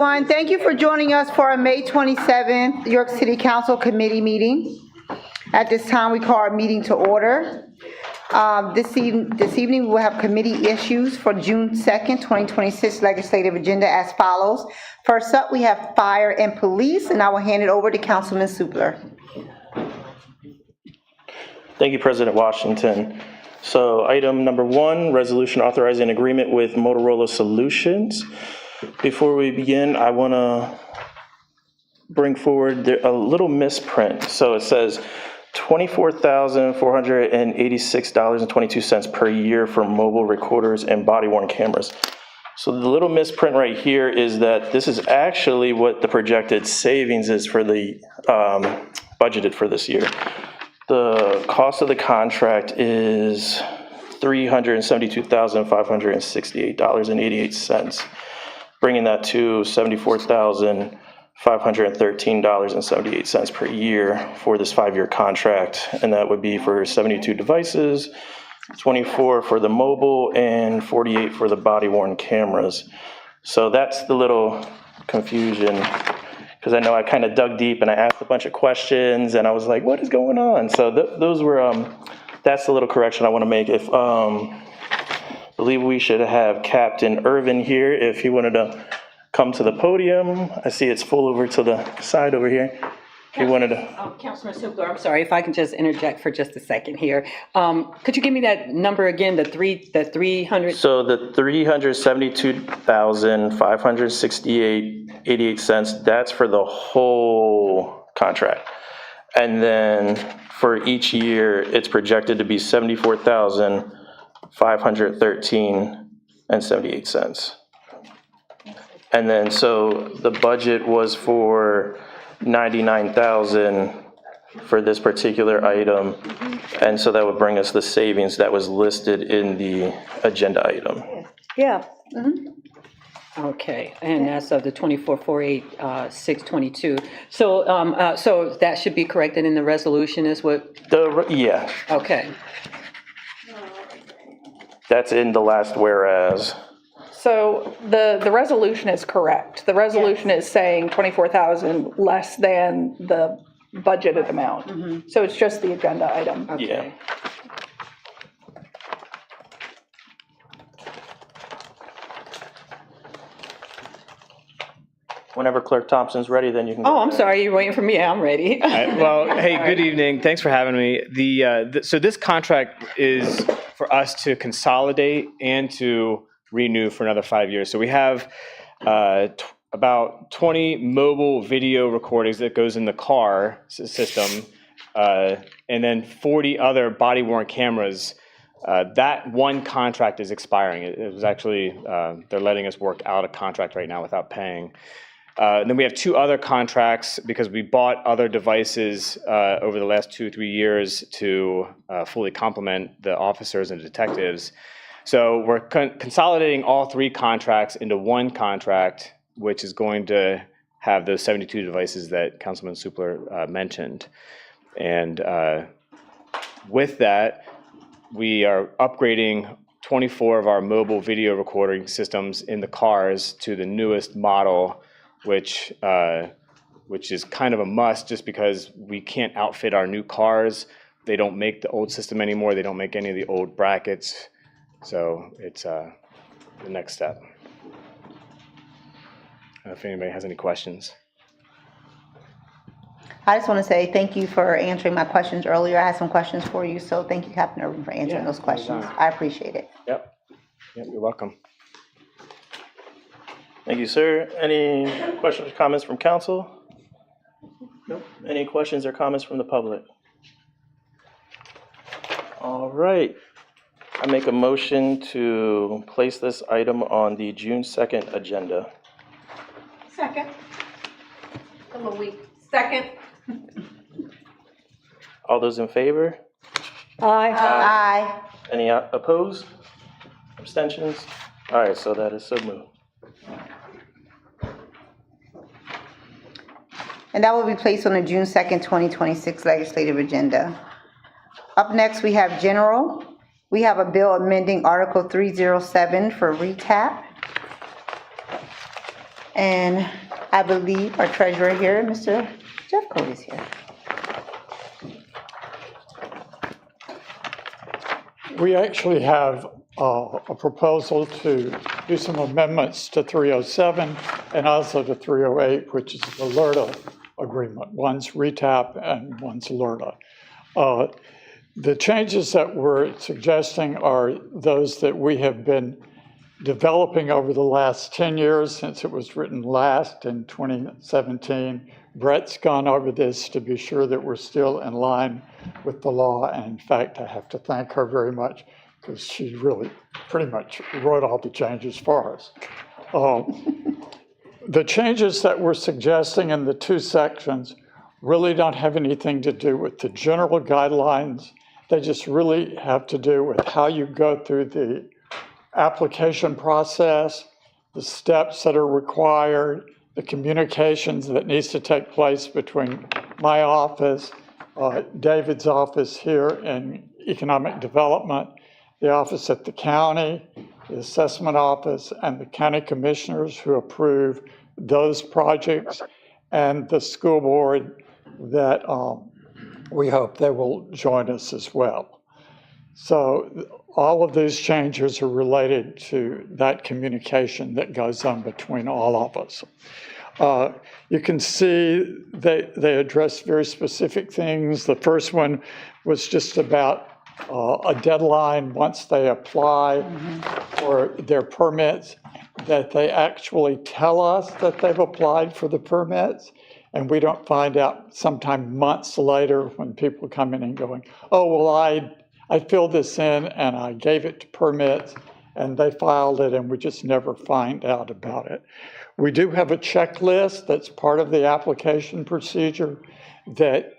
Thank you for joining us for our May 27th York City Council Committee meeting. At this time, we call our meeting to order. This evening, we will have committee issues for June 2nd, 2026 legislative agenda as follows. First up, we have fire and police, and I will hand it over to Councilman Supler. Thank you, President Washington. So item number 1, resolution authorizing an agreement with Motorola Solutions. Before we begin, I want to bring forward a little misprint. So it says $24,486.22 per year for mobile recorders and body-worn cameras. So the little misprint right here is that this is actually what the projected savings is for the budgeted for this year. The cost of the contract is $372,568.88, bringing that to $74,513.78 per year for this 5-year contract. And that would be for 72 devices, 24 for the mobile, and 48 for the body-worn cameras. So that's the little confusion, because I know I kind of dug deep and I asked a bunch of questions and I was like, what is going on? So those were, that's the little correction I want to make. If, I believe we should have Captain Irvin here if he wanted to come to the podium. I see it's full over to the side over here. He wanted to. Councilman Supler, I'm sorry if I can just interject for just a second here. Could you give me that number again? The 300. So the $372,568.88. That's for the whole contract, and then for each year, it's projected to be $74,513.78. And then so the budget was for $99,000 for this particular item, and so that would bring us the savings that was listed in the agenda item. Yeah. Okay, and that's of the 24,486.22. So, so that should be corrected in the resolution, is what? Yeah. Okay. That's in the last whereas. So the resolution is correct. The resolution is saying 24,000 less than the budgeted amount. Mm-hmm. So it's just the agenda item. Okay. Yeah. Whenever Clerk Thompson's ready, then you can. Oh, I'm sorry. You're waiting for me. I'm ready. Well, hey, good evening. Thanks for having me. So this contract is for us to consolidate and to renew for another 5 years. So we have about 20 mobile video recordings that goes in the car system, and then 40 other body-worn cameras. That one contract is expiring. It was actually, they're letting us work out a contract right now without paying. And then we have 2 other contracts because we bought other devices over the last 2 or 3 years to fully complement the officers and detectives. So we're consolidating all 3 contracts into one contract, which is going to have those 72 devices that Councilman Supler mentioned. And with that, we are upgrading 24 of our mobile video recording systems in the cars to the newest model, which is kind of a must just because we can't outfit our new cars. They don't make the old system anymore. They don't make any of the old brackets. So it's the next step. If anybody has any questions. I just want to say thank you for answering my questions earlier. I had some questions for you, so thank you, Captain Irvin, for answering those questions. I appreciate it. Yep, you're welcome. Thank you, sir. Any questions or comments from council? Nope. Any questions or comments from the public? All right. I make a motion to place this item on the June 2nd agenda. Second. Come on, second. All those in favor? Aye. Aye. Any opposed? Abstentions? All right, so that is so moved. And that will be placed on the June 2nd, 2026 legislative agenda. Up next, we have general. We have a bill amending Article 307 for RETAP. And I believe our treasurer here, Mr. Jeffcoat, is here. We actually have a proposal to do some amendments to 307 and also to 308, which is the LERTA agreement. One's RETAP and one's LERTA. The changes that we're suggesting are those that we have been developing over the last 10 years since it was written last in 2017. Brett's gone over this to be sure that we're still in line with the law. And in fact, I have to thank her very much because she really pretty much wrote all the changes for us. The changes that we're suggesting in the two sections really don't have anything to do with the general guidelines. They just really have to do with how you go through the application process, the steps that are required, the communications that needs to take place between my office, David's office here in economic development, the office at the county, the assessment office, and the county commissioners who approve those projects, and the school board that we hope they will join us as well. So all of these changes are related to that communication that goes on between all of us. You can see they address very specific things. The first one was just about a deadline once they apply for their permits, that they actually tell us that they've applied for the permits, and we don't find out sometime months later when people come in and going, oh, well, I filled this in and I gave it to permits and they filed it, and we just never find out about it. We do have a checklist that's part of the application procedure that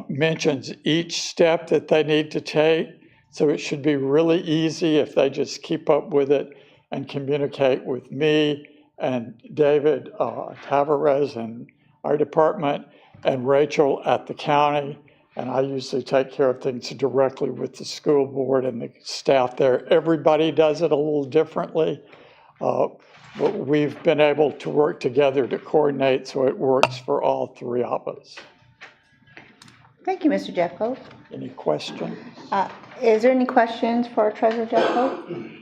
mentions each step that they need to take. So it should be really easy if they just keep up with it and communicate with me and David Tavares and our department and Rachel at the county. And I usually take care of things directly with the school board and the staff there. Everybody does it a little differently. But we've been able to work together to coordinate so it works for all three of us. Thank you, Mr. Jeffcoat. Any questions? Is there any questions for Treasurer Jeffcoat?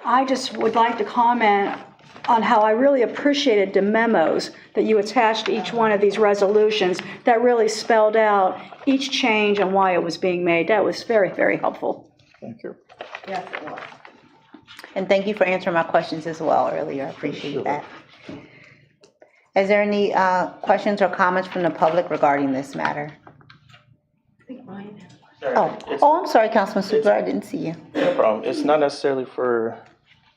I just would like to comment on how I really appreciated the memos that you attached to each one of these resolutions that really spelled out each change and why it was being made. That was very, very helpful. Thank you. Yes, it was. And thank you for answering my questions as well earlier. I appreciate that. Is there any questions or comments from the public regarding this matter? I'm sorry, Councilman Super, I didn't see you. No problem. It's not necessarily for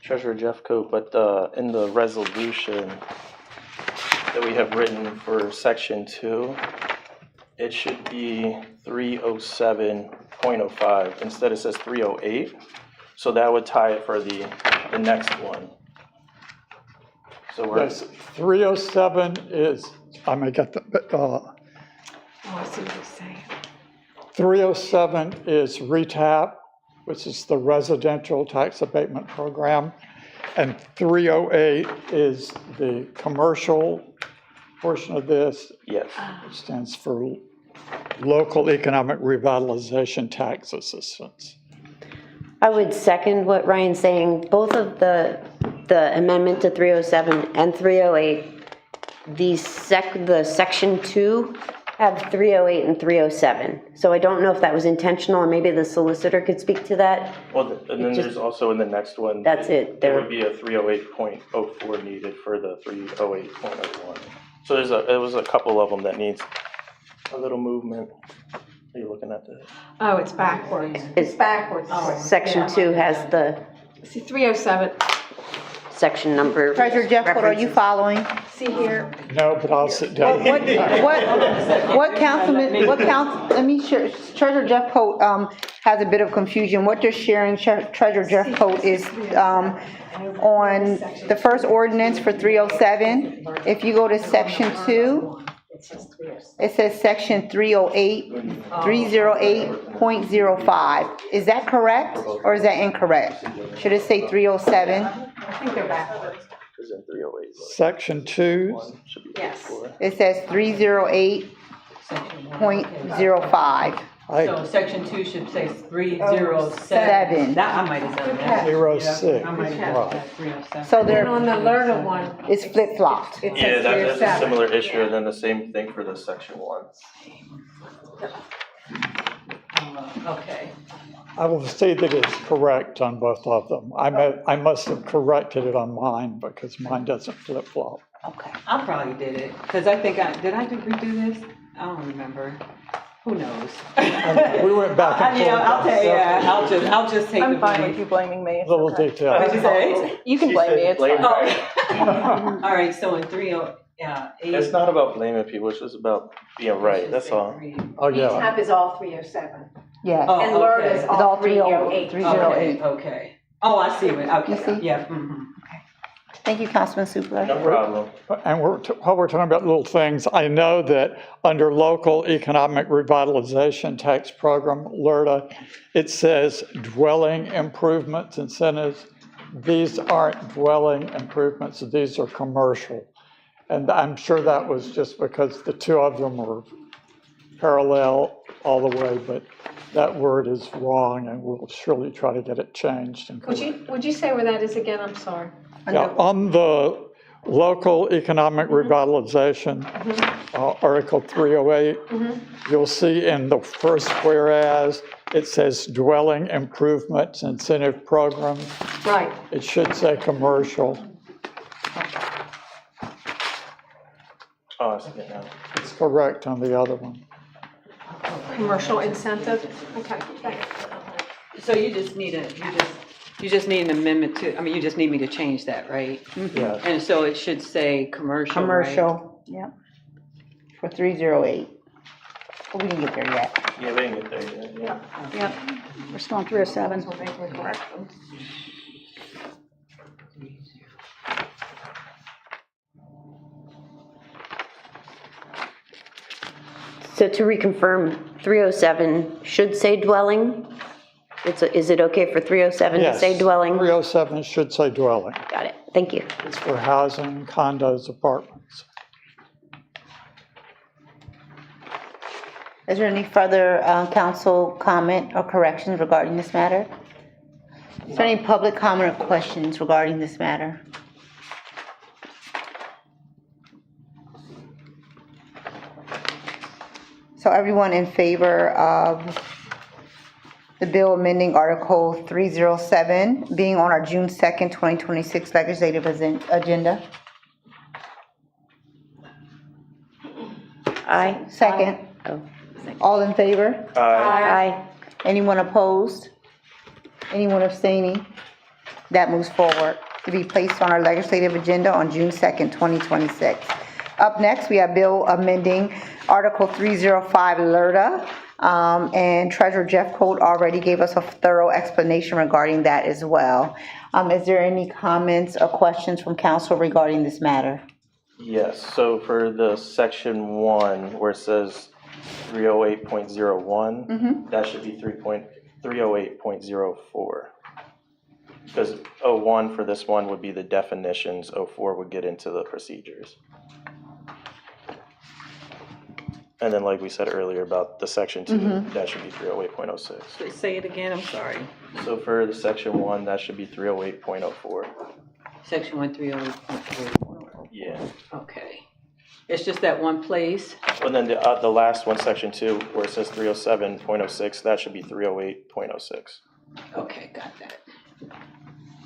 Treasurer Jeffcoat, but in the resolution that we have written for section 2, it should be 307.05. Instead it says 308. So that would tie it for the next one. So we're Yes, 307 is, I may get the, I see what you're saying. 307 is RETAP, which is the Residential Tax Abatement Program, and 308 is the commercial portion of this. yes. It stands for Local Economic Revitalization Tax Assistance. I would second what Ryan's saying. Both of the amendment to 307 and 308, the section 2 have 308 and 307. So I don't know if that was intentional, and maybe the solicitor could speak to that. Well, and then there's also in the next one. That's it. There would be a 308.04 needed for the 308.01. So there was a couple of them that needs a little movement. Are you looking at this? Oh, it's backwards. It's backwards. Section 2 has the See, 307. section number. Treasurer Jeffcoat, are you following? See here? No, but I'll sit down. What Treasurer Jeffcoat has a bit of confusion. What they're sharing, Treasurer Jeffcoat, is on the first ordinance for 307. If you go to section 2, it says section 308.05. Is that correct or is that incorrect? Should it say 307? I think they're backwards. It's in 308. section 2, Yes. It says 308.05. So section 2 should say 307. Seven. That, I might have done that. 06. I might have done that, 307. So And there, on the learner one. it's flip-flopped. It Yeah, says that's a 307. similar issue, and then the same thing for the section 1. Okay. I will say that it's correct on both of them. I must have corrected it on mine because mine doesn't flip-flop. Okay. I probably did it, because I think did I redo this? I don't remember. Who knows? We went back and forth. I'll tell you, yeah, I'll just take the I'm fine with blame. you blaming me. It's Little okay. detail. What'd you say? You can blame me, it's fine. All right, so in 308. It's not about blaming people, it's just about being right, that's all. Oh, yeah. ETAP is all 307. Yes. Oh, And LERD is okay. It's all all 308. 308. Okay. Oh, I see it, okay, You see? yeah, mhm. Thank you, Councilman Supler. No problem. And while we're talking about little things, I know that under local economic revitalization tax program, LERTA, it says dwelling improvements incentives. These aren't dwelling improvements, these are commercial. And I'm sure that was just because the two of them were parallel all the way, but that word is wrong and we'll surely try to get it changed and corrected. Would you say where that is again? I'm sorry. Yeah, on the local economic revitalization, Article 308, you'll see in the first whereas, it says dwelling improvements incentive program. Right. It should say commercial. Oh, I see it now. It's correct on the other one. Commercial incentive. Okay. Thanks. So you just need you just need an amendment to, I mean, you just need me to change that, right? Yeah. And so it should say commercial, right? Commercial, yep. For 308. But we didn't get there yet. Yeah, we didn't get there yet. Yep, we're still on 307. So make the corrections. So to reconfirm, 307 should say dwelling? Is it okay for 307 to Yes, say dwelling? 307 should say dwelling. Got it, thank you. It's for housing, condos, apartments. Is there any further council comment or corrections regarding this matter? Is there any public comment or questions regarding this matter? So everyone in favor of the bill amending Article 307 being on our June 2nd, 2026 legislative agenda? Aye. Second. Oh, All in favor? aye. Anyone opposed? Anyone abstaining? That moves forward to be placed on our legislative agenda on June 2nd, 2026. Up next, we have bill amending Article 305 LERTA, and Treasurer Jeff Coat already gave us a thorough explanation regarding that as well. Is there any comments or questions from council regarding this matter? Yes, so for the section 1, where it says 308.01, that should be 308.04. Because 01 for this one would be the definitions, 04 would get into the procedures. And then like we said earlier about the section 2, that should be 308.06. Say it again, I'm sorry. So for the section 1, that should be 308.04. Section 130.3. Yeah. Okay. It's just that one place? And then the last one, section 2, where it says 307.06, that should be 308.06. Okay, got that.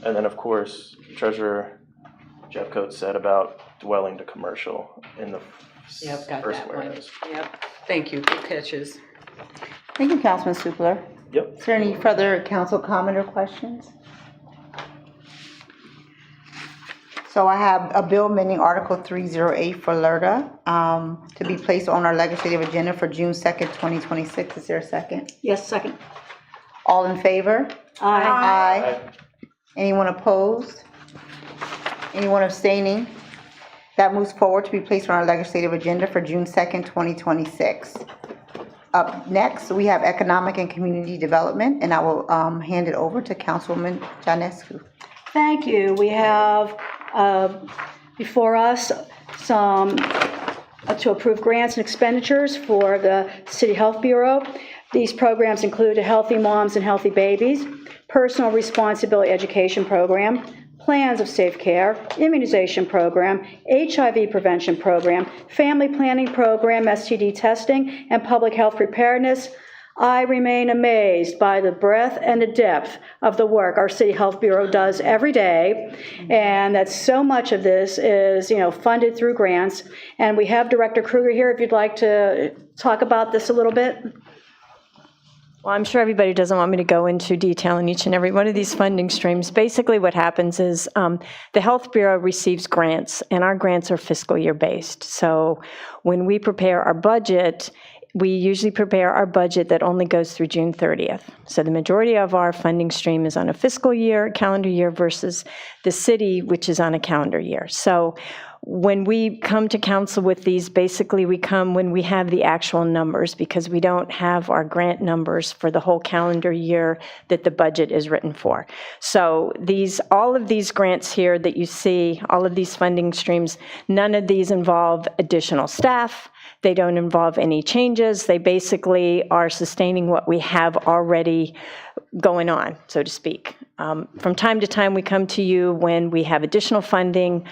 And then, of course, Treasurer Jeff Coates said about dwelling to commercial in the Yep, got first that one. whereas. Yep, thank you, good catches. Thank you, Councilman Supler. Yep. Is there any further council comment or questions? So I have a bill amending Article 308 for LERTA to be placed on our legislative agenda for June 2nd, 2026. Is there a second? Yes, second. All in favor? Aye. Aye. Anyone opposed? Anyone abstaining? That moves forward to be placed on our legislative agenda for June 2nd, 2026. Up next, we have Economic and Community Development, and I will hand it over to Councilwoman Janescu. Thank you. We have before us some to approve grants and expenditures for the City Health Bureau. These programs include a Healthy Moms and Healthy Babies, Personal Responsibility Education Program, Plans of Safe Care, Immunization Program, HIV Prevention Program, Family Planning Program, STD testing, and Public Health Preparedness. I remain amazed by the breadth and the depth of the work our City Health Bureau does every day, and that so much of this is, funded through grants. And we have Director Kruger here if you'd like to talk about this a little bit. Well, I'm sure everybody doesn't want me to go into detail in each and every one of these funding streams. Basically, what happens is the Health Bureau receives grants, and our grants are fiscal year based. So when we prepare our budget, we usually prepare our budget that only goes through June 30th. So the majority of our funding stream is on a fiscal year, calendar year, versus the city, which is on a calendar year. So when we come to council with these, basically we come when we have the actual numbers, because we don't have our grant numbers for the whole calendar year that the budget is written for. So all of these grants here that you see, all of these funding streams, none of these involve additional staff. They don't involve any changes. They basically are sustaining what we have already going on, so to speak. From time to time, we come to you when we have additional funding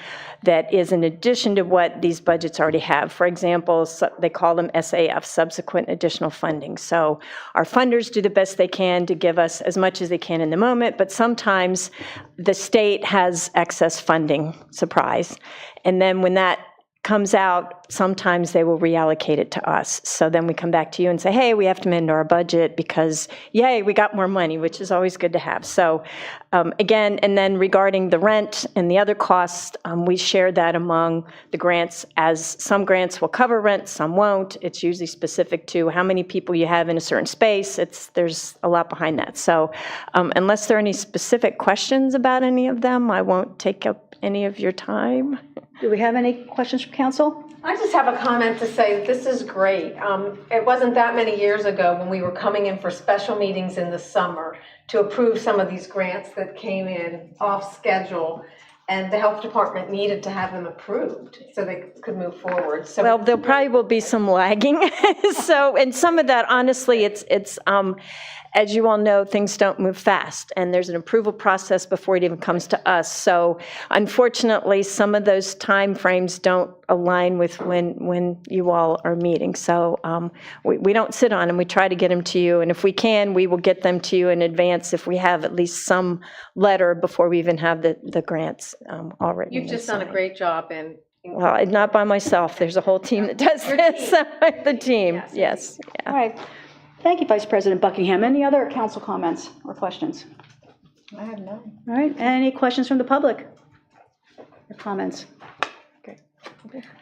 that is in addition to what these budgets already have. For example, they call them SAF, subsequent additional funding. So our funders do the best they can to give us as much as they can in the moment, but sometimes the state has excess funding, surprise. And then when that comes out, sometimes they will reallocate it to us. So then we come back to you and say, hey, we have to amend our budget because, yay, we got more money, which is always good to have. So again, and then regarding the rent and the other costs, we share that among the grants, as some grants will cover rent, some won't. It's usually specific to how many people you have in a certain space. There's a lot behind that. So unless there are any specific questions about any of them, I won't take up any of your time. Do we have any questions from council? I just have a comment to say that this is great. It wasn't that many years ago when we were coming in for special meetings in the summer to approve some of these grants that came in off schedule, and the health department needed to have them approved so they could move forward. So Well, there probably will be some lagging. So, and some of that, honestly, it's as you all know, things don't move fast, and there's an approval process before it even comes to us. So unfortunately, some of those time frames don't align with when you all are meeting. So we don't sit on them. We try to get them to you, and if we can, we will get them to you in advance if we have at least some letter before we even have the grants already. you've just done a great job in Well, not by myself. There's a whole team that does this. The team, yes. Yeah. All right. Thank you, Vice President Buckingham. Any other council comments or questions? I have none. All right, any questions from the public or comments? Okay.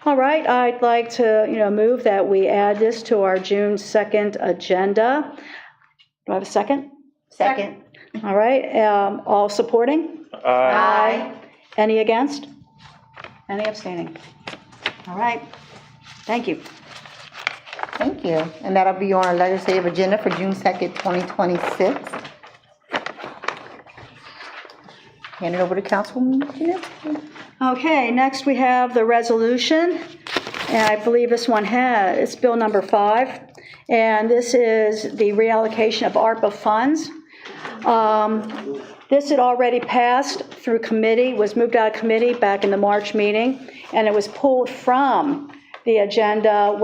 All right, I'd like to, move that we add this to our June 2nd agenda. Do I have a second? Second. All right, all supporting? Aye. Any against? Any abstaining? All right, thank you. Thank you. And that'll be on our legislative agenda for June 2nd, 2026. Hand it over to Councilwoman Janeski. Okay, next we have the resolution, and I believe this one it's Bill number 5, and this is the reallocation of ARPA funds. This had already passed through committee, was moved out of committee back in the March meeting, and it was pulled from the agenda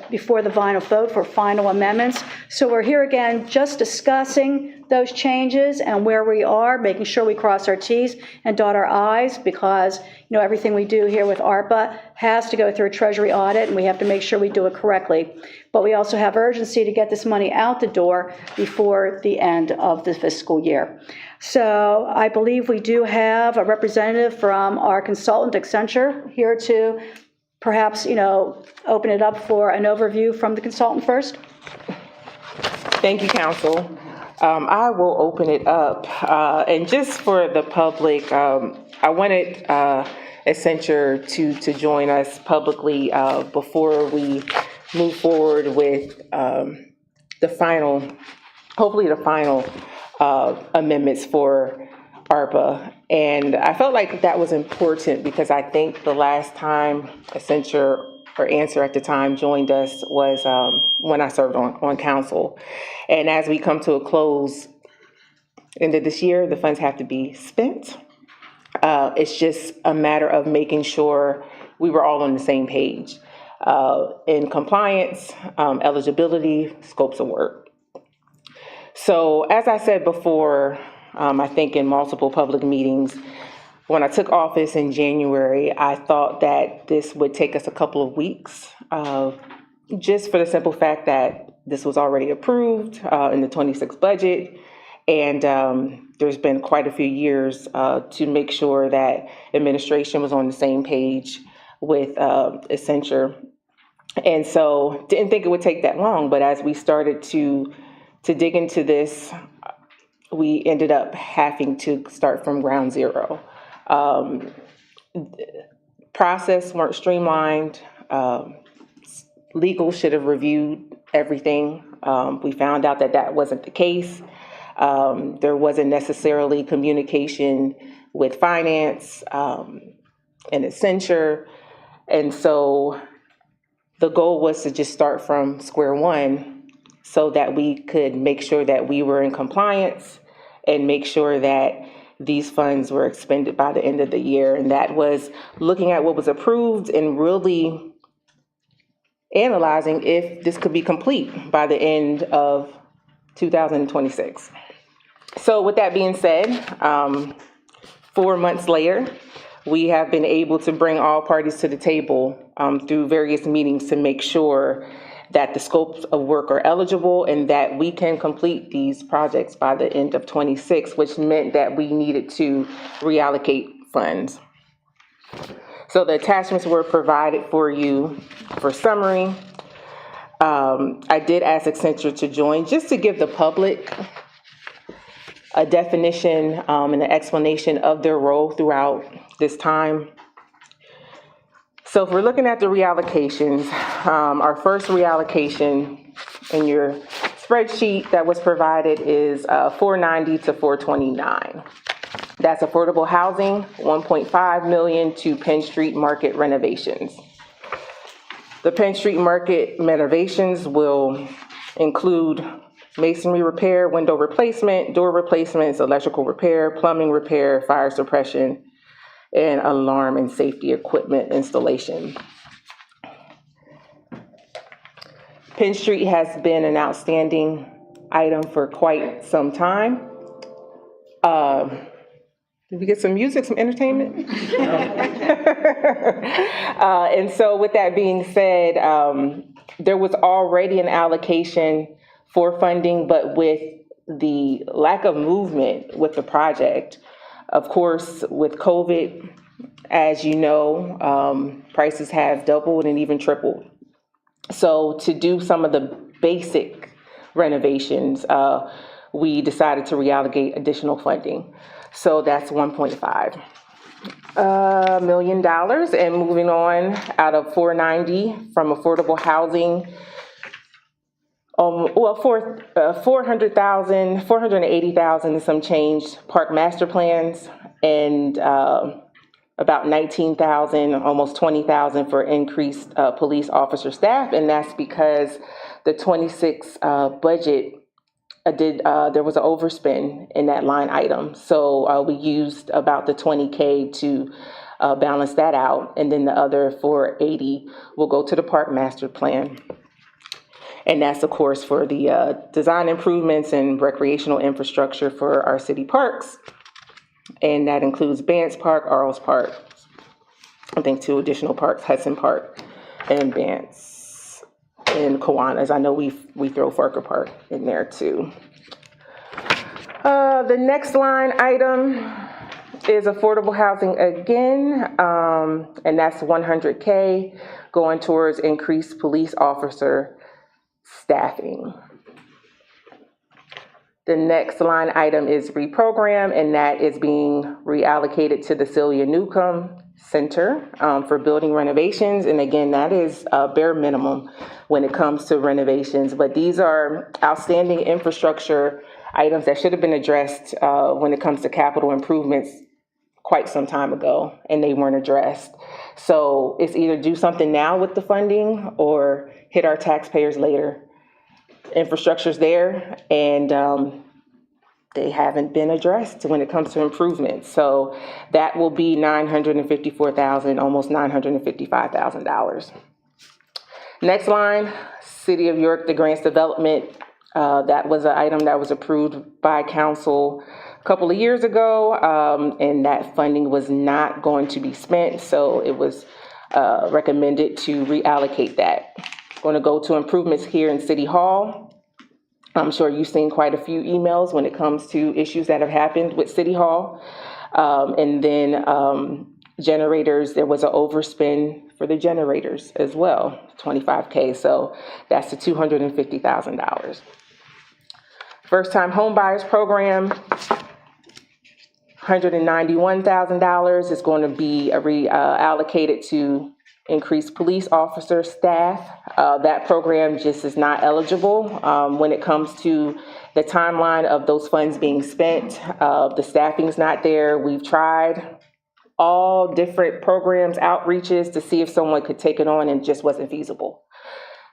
before the final vote for final amendments. So we're here again just discussing those changes and where we are, making sure we cross our T's and dot our I's, because everything we do here with ARPA has to go through a Treasury audit, and we have to make sure we do it correctly. But we also have urgency to get this money out the door before the end of the fiscal year. So I believe we do have a representative from our consultant, Accenture, here to perhaps, open it up for an overview from the consultant first. Thank you, Council. I will open it up. And just for the public, I wanted Accenture to join us publicly before we move forward with hopefully the final amendments for ARPA. And I felt like that was important because I think the last time Accenture or Answer at the time joined us was when I served on council. And as we come to a close end of this year, the funds have to be spent. It's just a matter of making sure we were all on the same page in compliance, eligibility, scopes of work. So as I said before, I think in multiple public meetings, when I took office in January, I thought that this would take us a couple of weeks, just for the simple fact that this was already approved in the 26 budget. And there's been quite a few years to make sure that administration was on the same page with Accenture. And so didn't think it would take that long, but as we started to dig into this, we ended up having to start from ground zero. Process weren't streamlined. Legal should have reviewed everything. We found out that that wasn't the case. There wasn't necessarily communication with finance and Accenture. And so the goal was to just start from square one so that we could make sure that we were in compliance and make sure that these funds were expended by the end of the year. And that was looking at what was approved and really analyzing if this could be complete by the end of 2026. So with that being said, 4 months later, we have been able to bring all parties to the table through various meetings to make sure that the scopes of work are eligible and that we can complete these projects by the end of 26, which meant that we needed to reallocate funds. So the attachments were provided for you for summary. I did ask Accenture to join just to give the public a definition and an explanation of their role throughout this time. So if we're looking at the reallocations, our first reallocation in your spreadsheet that was provided is 490 to 429. That's affordable housing, 1.5 million to Penn Street Market renovations. The Penn Street Market renovations will include masonry repair, window replacement, door replacements, electrical repair, plumbing repair, fire suppression, and alarm and safety equipment installation. Penn Street has been an outstanding item for quite some time. Did we get some music, some entertainment? And so with that being said, there was already an allocation for funding, but with the lack of movement with the project, of course, with COVID, as you know, prices have doubled and even tripled. So to do some of the basic renovations, we decided to reallocate additional funding. So that's $1.5 million. And moving on, out of 490 from affordable housing, 480,000 and some change park master plans, and about 19,000, almost 20,000 for increased police officer staff. And that's because the 26 budget there was an overspend in that line item. So we used about the 20K to balance that out. And then the other 480 will go to the park master plan. And that's, of course, for the design improvements and recreational infrastructure for our city parks. And that includes Bance Park, Arles Park, I think 2 additional parks, Hudson Park and Bance, and Kiwanis. I know we throw Farker Park in there too. The next line item is affordable housing again, and that's 100K going towards increased police officer staffing. The next line item is reprogram, and that is being reallocated to the Celia Newcomb Center for building renovations. And again, that is a bare minimum when it comes to renovations, but these are outstanding infrastructure items that should have been addressed when it comes to capital improvements quite some time ago, and they weren't addressed. So it's either do something now with the funding or hit our taxpayers later. Infrastructure's there, and they haven't been addressed when it comes to improvements. So that will be $954,000, almost $955,000. Next line, City of York, the grants development. That was an item that was approved by council a couple of years ago, and that funding was not going to be spent, so it was recommended to reallocate that. Going to go to improvements here in City Hall. I'm sure you've seen quite a few emails when it comes to issues that have happened with City Hall. And then generators, there was an overspend for the generators as well, $25K, so that's the $250,000. First-time home buyers program, $191,000 is going to be reallocated to increase police officer staff. That program just is not eligible when it comes to the timeline of those funds being spent. The staffing's not there. We've tried all different programs, outreaches to see if someone could take it on, and just wasn't feasible.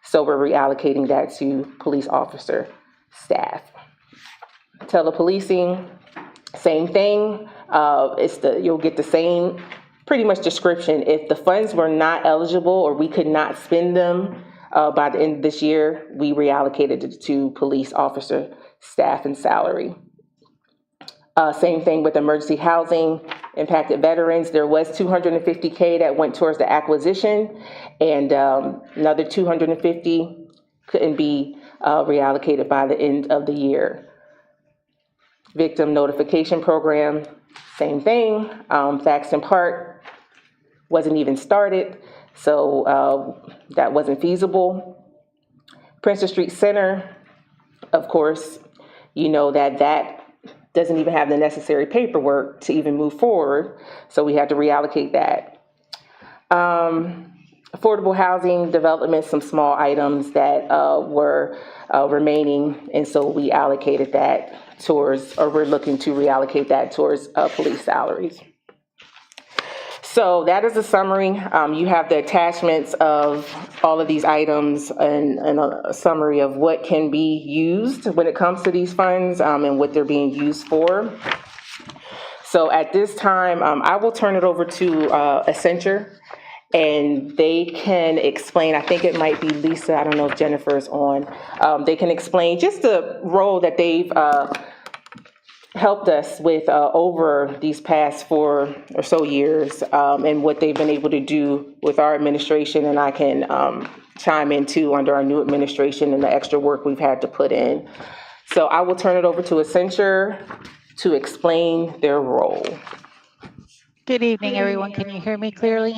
So we're reallocating that to police officer staff. Telepolicing, same thing. You'll get the same pretty much description. If the funds were not eligible or we could not spend them by the end of this year, we reallocated it to police officer staff and salary. Same thing with emergency housing, impacted veterans. There was $250K that went towards the acquisition, and another $250 couldn't be reallocated by the end of the year. Victim notification program, same thing. Thaxton Park wasn't even started, so that wasn't feasible. Princess Street Center, of course, you know that doesn't even have the necessary paperwork to even move forward, so we had to reallocate that. Affordable housing development, some small items that were remaining, and so we allocated that towards, or we're looking to reallocate that towards police salaries. So that is a summary. You have the attachments of all of these items and a summary of what can be used when it comes to these funds and what they're being used for. So at this time, I will turn it over to Accenture, and they can explain. I think it might be Lisa, I don't know if Jennifer's on. They can explain just the role that they've helped us with over these past 4 or so years, and what they've been able to do with our administration. And I can chime in too under our new administration and the extra work we've had to put in. So I will turn it over to Accenture to explain their role. Good evening, everyone. Can you hear me clearly?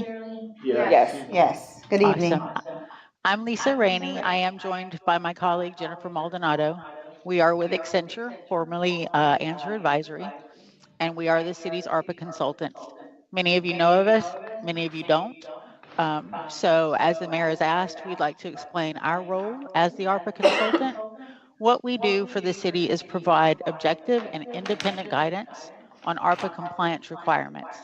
Yes. Yes, good evening. Awesome. I'm Lisa Rainey. I am joined by my colleague Jennifer Maldonado. We are with Accenture, formerly Answer Advisory, and we are the city's ARPA consultants. Many of you know of us, many of you don't. So as the mayor has asked, we'd like to explain our role as the ARPA consultant. What we do for the city is provide objective and independent guidance on ARPA compliance requirements.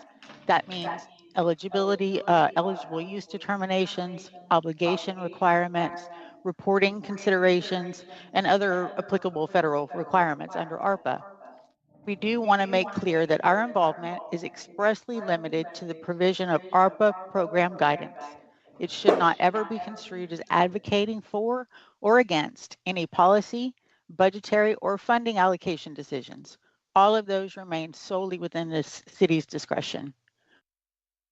That means eligibility, eligible use determinations, obligation requirements, reporting considerations, and other applicable federal requirements under ARPA. We do want to make clear that our involvement is expressly limited to the provision of ARPA program guidance. It should not ever be construed as advocating for or against any policy, budgetary, or funding allocation decisions. All of those remain solely within the city's discretion.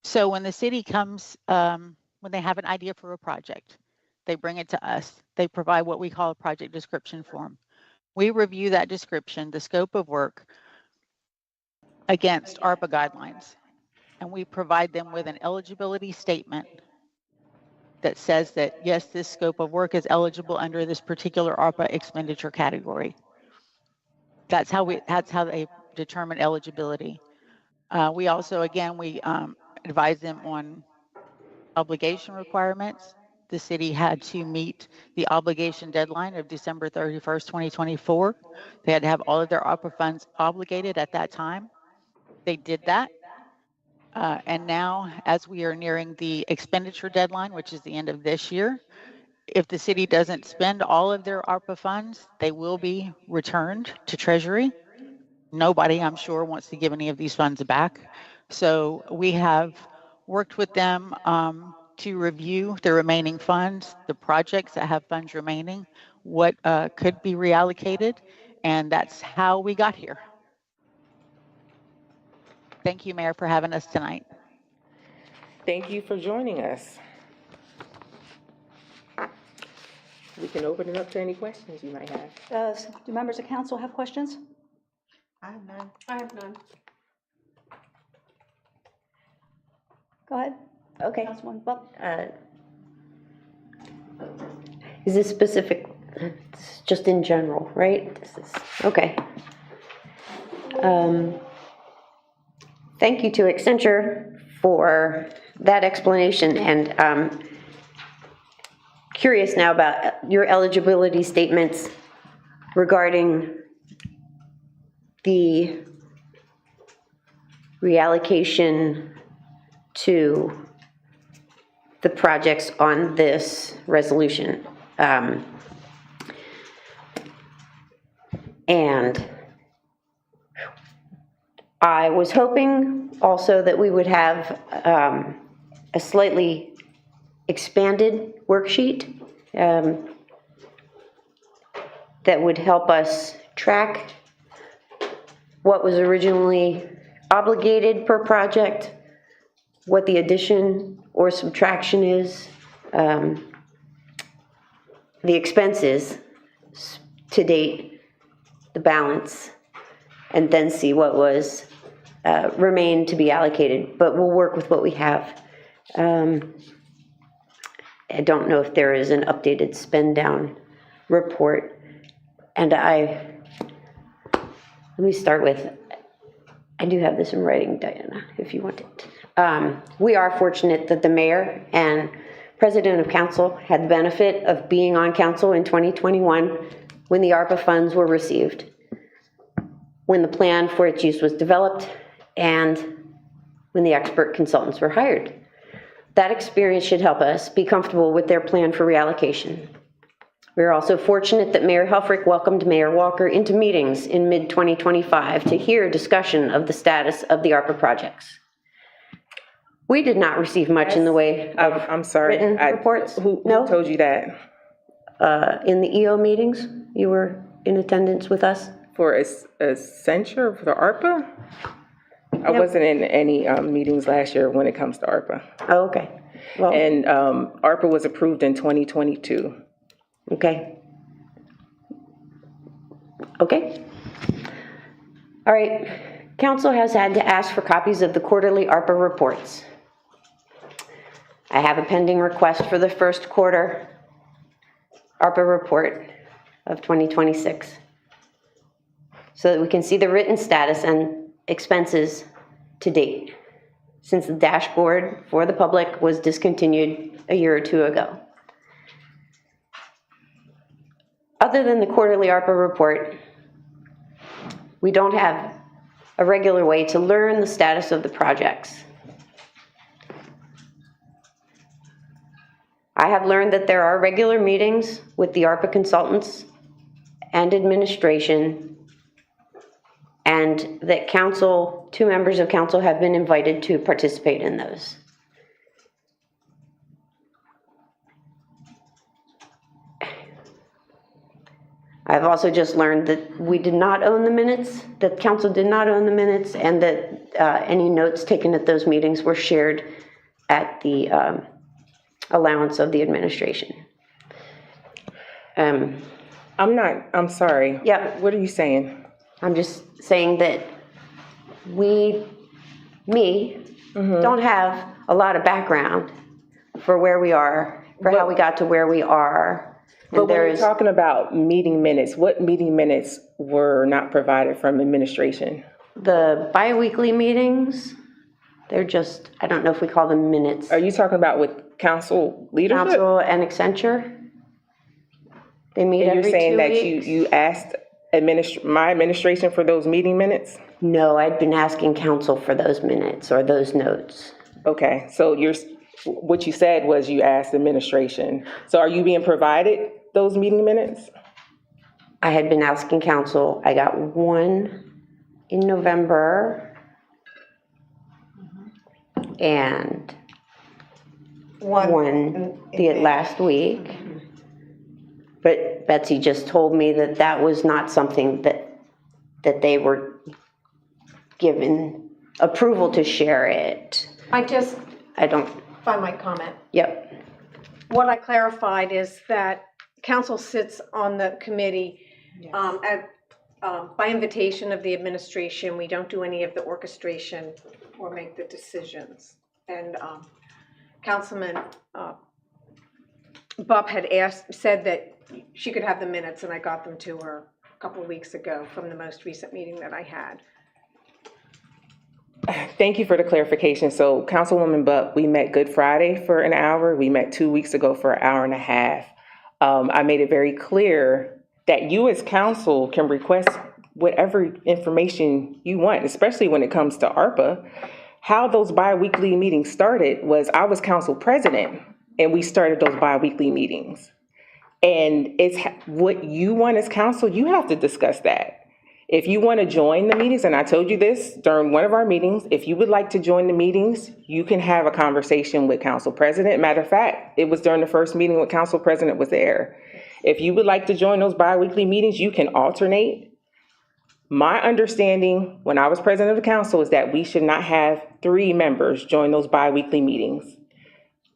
So when the city comes, when they have an idea for a project, they bring it to us. They provide what we call a project description form. We review that description, the scope of work, against ARPA guidelines, and we provide them with an eligibility statement that says that, yes, this scope of work is eligible under this particular ARPA expenditure category. That's how they determine eligibility. We also, again, we advise them on obligation requirements, the city had to meet the obligation deadline of December 31st, 2024. They had to have all of their ARPA funds obligated at that time. They did that. And now, as we are nearing the expenditure deadline, which is the end of this year, if the city doesn't spend all of their ARPA funds, they will be returned to Treasury. Nobody, I'm sure, wants to give any of these funds back. So we have worked with them to review the remaining funds, the projects that have funds remaining, what could be reallocated, and that's how we got here. Thank you, Mayor, for having us tonight. Thank you for joining us. We can open it up to any questions you might have. Do members of council have questions? I have none. Go ahead. Okay. Councilwoman Buck. Is this specific, it's just in general, right? This is, okay. Thank you to Accenture for that explanation, and curious now about your eligibility statements regarding the reallocation to the projects on this resolution. And I was hoping also that we would have a slightly expanded worksheet that would help us track what was originally obligated per project, what the addition or subtraction is, the expenses to date, the balance, and then see what was remained to be allocated. But we'll work with what we have. I don't know if there is an updated spend down report. And let me start with, I do have this in writing, Diana, if you want it. We are fortunate that the mayor and president of council had the benefit of being on council in 2021 when the ARPA funds were received, when the plan for its use was developed, and when the expert consultants were hired. That experience should help us be comfortable with their plan for reallocation. We're also fortunate that Mayor Helfrich welcomed Mayor Walker into meetings in mid-2025 to hear discussion of the status of the ARPA projects. We did not receive much in the way of I'm sorry. written reports. Who No? told you that? In the EO meetings, you were in attendance with us? For Accenture, for the ARPA? I wasn't in any meetings last year when it comes to ARPA. Oh, okay. Well, And ARPA was approved in 2022. okay. Okay. All right. Council has had to ask for copies of the quarterly ARPA reports. I have a pending request for the first quarter ARPA report of 2026, so that we can see the written status and expenses to date, since the dashboard for the public was discontinued a year or two ago. Other than the quarterly ARPA report, we don't have a regular way to learn the status of the projects. I have learned that there are regular meetings with the ARPA consultants and administration, and that council, 2 members of council have been invited to participate in those. I've also just learned that we did not own the minutes, that council did not own the minutes, and that any notes taken at those meetings were shared at the allowance of the administration. I'm sorry. Yeah. What are you saying? I'm just saying that don't have a lot of background for where we are, for how we got to where we are. But when you're talking about meeting minutes, what meeting minutes were not provided from administration? The bi-weekly meetings, they're just, I don't know if we call them minutes. Are you talking about with council leadership? Council and Accenture. They meet And you're every saying 2 that weeks. you asked my administration for those meeting minutes? No, I'd been asking council for those minutes or those notes. Okay, so what you said was you asked administration. So are you being provided those meeting minutes? I had been asking council. I got one in November and one the last week. But Betsy just told me that that was not something that they were given approval to share it. I don't, if I might comment. yep. What I clarified is that council sits on the committee by invitation of the administration. We don't do any of the orchestration or make the decisions. And Councilman Bupp had said that she could have the minutes, and I got them to her a couple of weeks ago from the most recent meeting that I had. Thank you for the clarification. So Councilwoman Bupp, we met Good Friday for an hour. We met 2 weeks ago for an hour and a half. I made it very clear that you as council can request whatever information you want, especially when it comes to ARPA. How those bi-weekly meetings started was I was council president and we started those bi-weekly meetings. And it's what you want as council, you have to discuss that. If you want to join the meetings, and I told you this during one of our meetings, if you would like to join the meetings, you can have a conversation with council president. Matter of fact, it was during the first meeting when council president was there. If you would like to join those bi-weekly meetings, you can alternate. My understanding when I was president of the council is that we should not have 3 members join those bi-weekly meetings.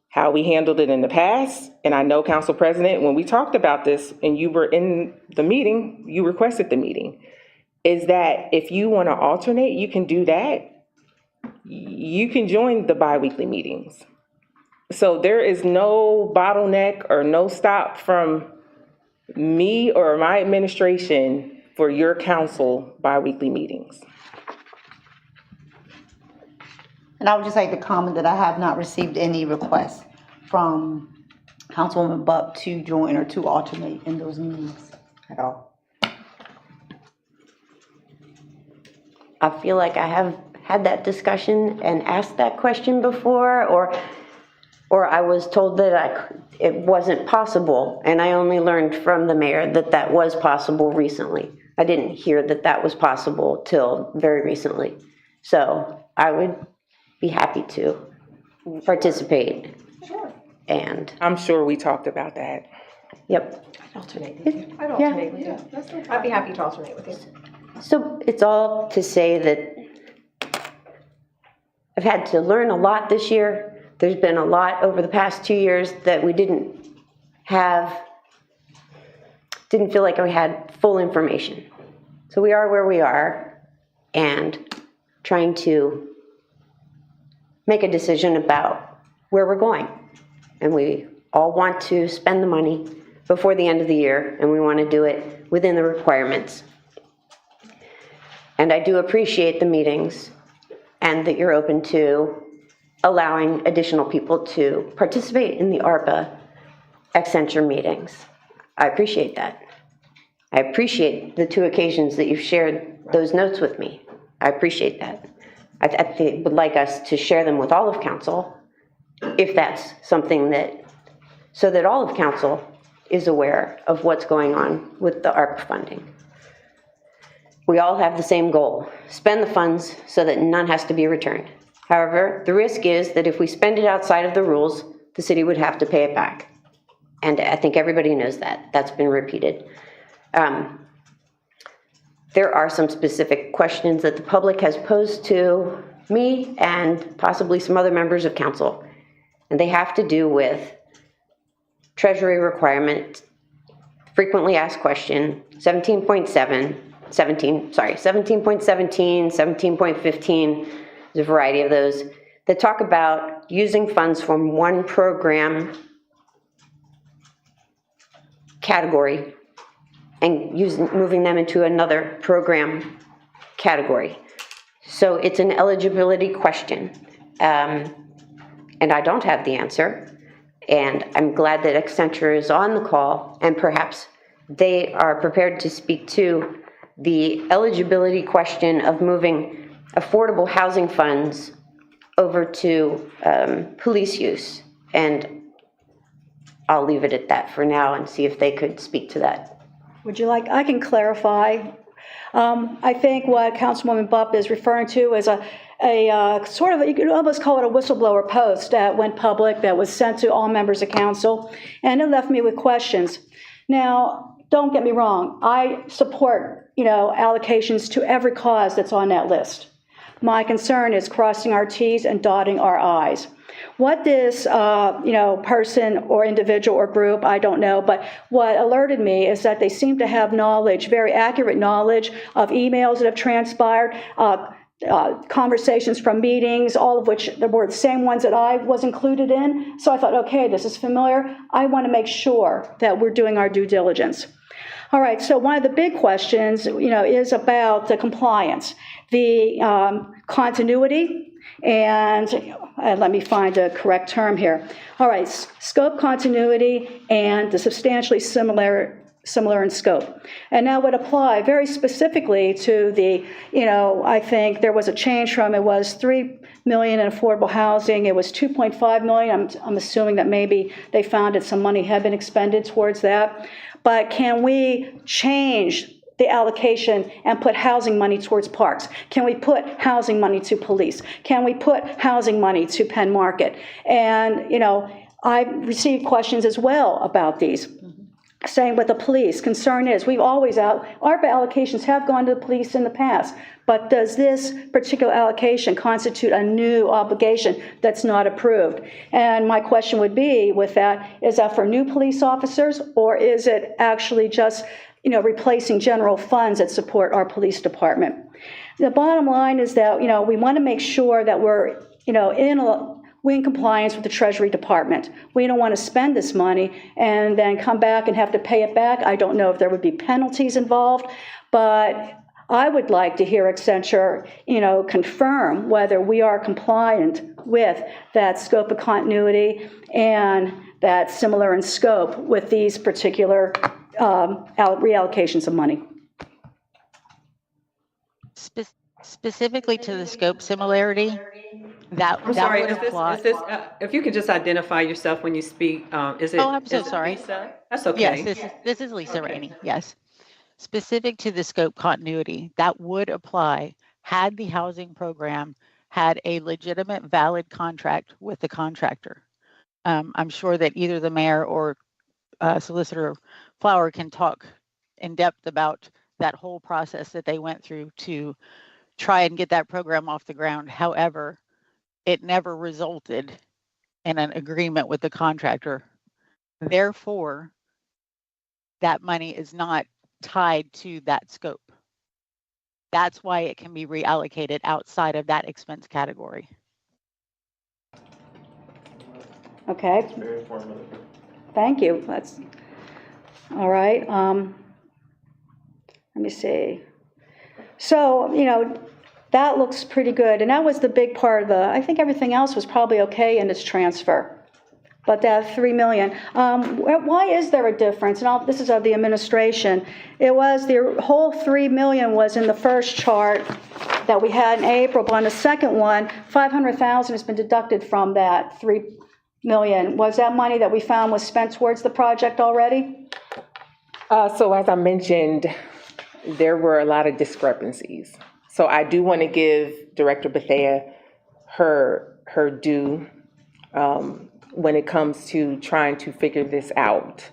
How we handled it in the past, and I know council president, when we talked about this and you were in the meeting, you requested the meeting, is that if you want to alternate, you can do that. You can join the bi-weekly meetings. So there is no bottleneck or no stop from me or my administration for your council bi-weekly meetings. And I would just like to comment that I have not received any requests from Councilwoman Bupp to join or to alternate in those meetings at all. I feel like I have had that discussion and asked that question before, or I was told that it wasn't possible, and I only learned from the mayor that that was possible recently. I didn't hear that that was possible till very recently. So I would be happy to participate. Sure. And I'm sure we talked about that. yep. I'd alternate with you. I'd be happy to alternate with you. So it's all to say that I've had to learn a lot this year. There's been a lot over the past 2 years that we didn't feel like we had full information. So we are where we are and trying to make a decision about where we're going. And we all want to spend the money before the end of the year, and we want to do it within the requirements. And I do appreciate the meetings and that you're open to allowing additional people to participate in the ARPA Accenture meetings. I appreciate that. I appreciate the 2 occasions that you've shared those notes with me. I appreciate that. I would like us to share them with all of council, if that's something so that all of council is aware of what's going on with the ARP funding. We all have the same goal, spend the funds so that none has to be returned. However, the risk is that if we spend it outside of the rules, the city would have to pay it back. And I think everybody knows that. That's been repeated. There are some specific questions that the public has posed to me and possibly some other members of council. And they have to do with treasury requirement, frequently asked question, 17.17, 17.15, there's a variety of those, that talk about using funds from one program category and moving them into another program category. So it's an eligibility question. And I don't have the answer. And I'm glad that Accenture is on the call, and perhaps they are prepared to speak to the eligibility question of moving affordable housing funds over to police use. And I'll leave it at that for now and see if they could speak to that. Would you like, I can clarify. I think what Councilwoman Bupp is referring to is a sort of, you could almost call it a whistleblower post that went public, that was sent to all members of council, and it left me with questions. Now, don't get me wrong, I support, allocations to every cause that's on that list. My concern is crossing our T's and dotting our I's. What this, person or individual or group, I don't know, but what alerted me is that they seem to have knowledge, very accurate knowledge of emails that have transpired, conversations from meetings, all of which were the same ones that I was included in. So I thought, okay, this is familiar. I want to make sure that we're doing our due diligence. All right, so one of the big questions, is about the compliance, the continuity, and let me find a correct term here. All right, scope continuity and the substantially similar in scope. And that would apply very specifically to the, I think there was a change from, it was 3 million in affordable housing, it was 2.5 million. I'm assuming that maybe they found that some money had been expended towards that. But can we change the allocation and put housing money towards parks? Can we put housing money to police? Can we put housing money to Penn Market? And, I received questions as well about these. Saying with the police, concern is we've always ARPA allocations have gone to the police in the past, but does this particular allocation constitute a new obligation that's not approved? And my question would be with that, is that for new police officers, or is it actually just replacing general funds that support our police department? The bottom line is that we want to make sure that we're we're in compliance with the Treasury Department. We don't want to spend this money and then come back and have to pay it back. I don't know if there would be penalties involved, but I would like to hear Accenture, confirm whether we are compliant with that scope of continuity and that similar in scope with these particular reallocations of money. Specifically to the scope similarity, that I'm sorry, would apply. is this, if you could just identify yourself when you speak, is it? Oh, I'm so is it sorry. Lisa? That's okay. Yes, this is Lisa Rainey, yes. Specific to the scope continuity, that would apply had the housing program had a legitimate, valid contract with the contractor. I'm sure that either the mayor or Solicitor Flower can talk in depth about that whole process that they went through to try and get that program off the ground. However, it never resulted in an agreement with the contractor. Therefore, that money is not tied to that scope. That's why it can be reallocated outside of that expense category. Okay. It's very informative. Thank you. That's all right. Let me see. So, that looks pretty good. And that was the big part of I think everything else was probably okay in this transfer. But that 3 million, why is there a difference? And this is of the administration. It was the whole 3 million was in the first chart that we had in April, but on the second one, 500,000 has been deducted from that 3 million. Was that money that we found was spent towards the project already? So as I mentioned, there were a lot of discrepancies. So I do want to give Director Bethea her due when it comes to trying to figure this out.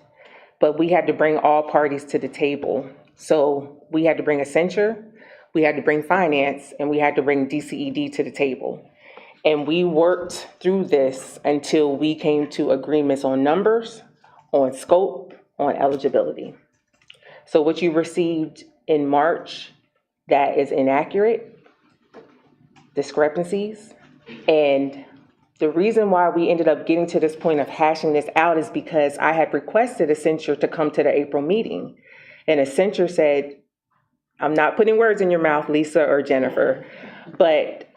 But we had to bring all parties to the table. So we had to bring Accenture, we had to bring finance, and we had to bring DCED to the table. And we worked through this until we came to agreements on numbers, on scope, on eligibility. So what you received in March, that is inaccurate, discrepancies. And the reason why we ended up getting to this point of hashing this out is because I had requested Accenture to come to the April meeting. And Accenture said, I'm not putting words in your mouth, Lisa or Jennifer, but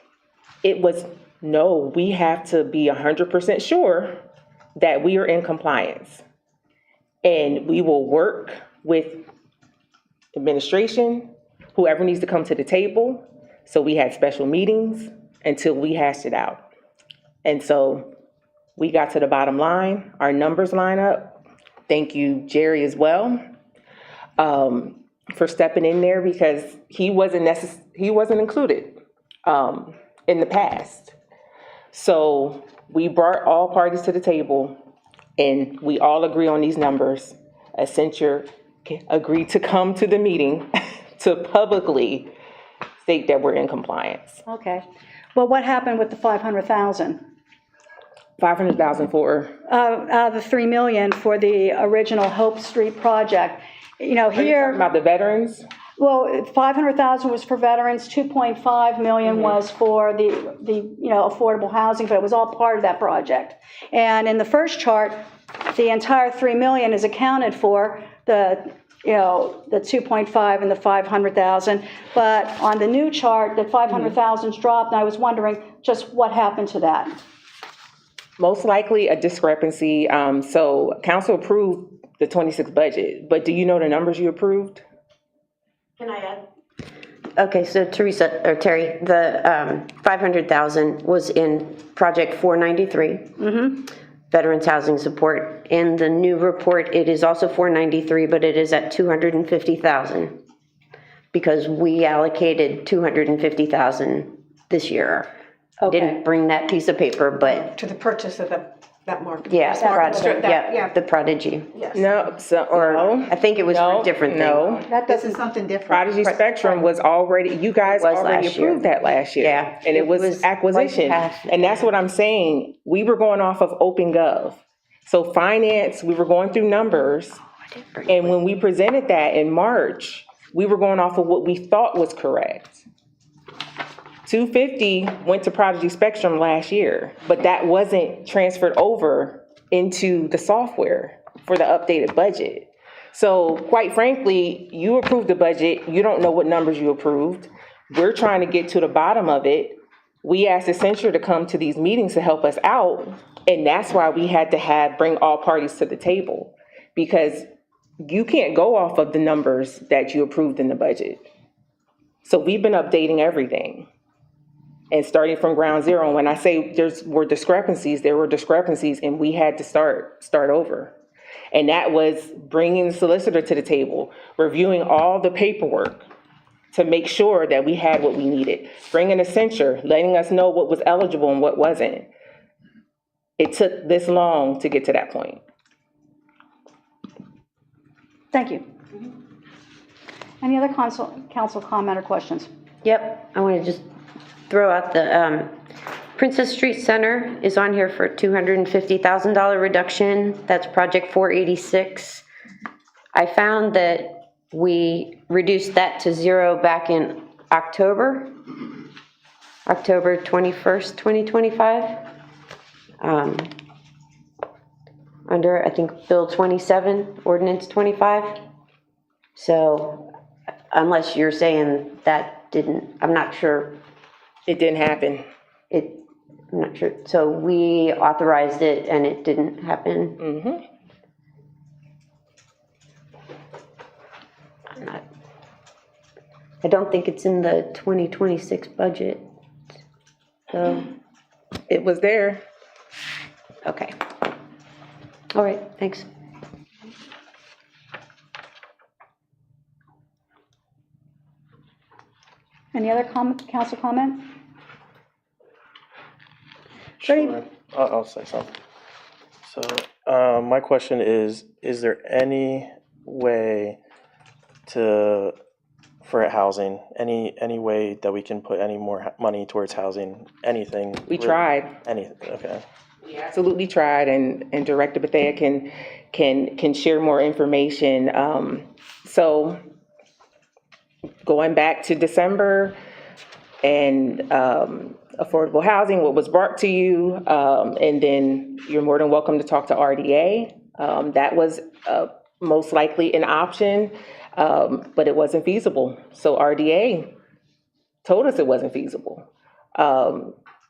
it was, no, we have to be 100% sure that we are in compliance. And we will work with administration, whoever needs to come to the table. So we had special meetings until we hashed it out. And so we got to the bottom line. Our numbers line up. Thank you, Jerry, as well, for stepping in there because he wasn't included in the past. So we brought all parties to the table, and we all agree on these numbers. Accenture agreed to come to the meeting to publicly state that we're in compliance. Okay. Well, what happened with the 500,000? 500,000 for? Out of the 3 million for the original Hope Street project. You know, here. About the veterans? Well, 500,000 was for veterans, 2.5 million was for the affordable housing, but it was all part of that project. And in the first chart, the entire 3 million is accounted for, the 2.5 and the 500,000. But on the new chart, the 500,000's dropped, and I was wondering just what happened to that. Most likely a discrepancy. So council approved the 26 budget, but do you know the numbers you approved? Can I add? Okay, so Terry, the 500,000 was in project 493. Veterans Housing Support. In the new report, it is also 493, but it is at 250,000 because we allocated 250,000 this year. Okay. Didn't bring that piece of paper, but To the purchase of that market. yeah, Yeah. the Prodigy. Yes. No, I think it was for a different thing. No, This is something different. Prodigy Spectrum was already, you guys Was already last year. approved that last year. Yeah, And it was like acquisition. half. And that's what I'm saying. We were going off of OpenGov. So finance, we were going through numbers. And when we presented that in March, we were going off of what we thought was correct. 250 went to Prodigy Spectrum last year, but that wasn't transferred over into the software for the updated budget. So quite frankly, you approved the budget, you don't know what numbers you approved. We're trying to get to the bottom of it. We asked Accenture to come to these meetings to help us out, and that's why we had to bring all parties to the table, because you can't go off of the numbers that you approved in the budget. So we've been updating everything and starting from ground zero. And when I say there were discrepancies, and we had to start over. And that was bringing the solicitor to the table, reviewing all the paperwork to make sure that we had what we needed, bringing Accenture, letting us know what was eligible and what wasn't. It took this long to get to that point. Thank you. Any other council comment or questions? Yep, I want to just throw out the Princess Street Center is on here for $250,000 reduction. That's project 486. I found that we reduced that to zero back in October 21st, 2025. Under, I think, Bill 27, Ordinance 25. So unless you're saying that didn't, I'm not sure. It didn't happen. I'm not sure. So we authorized it and it didn't happen. I don't think it's in the 2026 budget. So, It was there. okay. All right, thanks. Any other council comment? Sure. I'll say something. So, my question is there any way for housing, any way that we can put any more money towards housing, anything? We tried. Anything, okay. We absolutely tried, and Director Bethea can share more information. So going back to December and affordable housing, what was brought to you, and then you're more than welcome to talk to RDA. That was most likely an option, but it wasn't feasible. So RDA told us it wasn't feasible.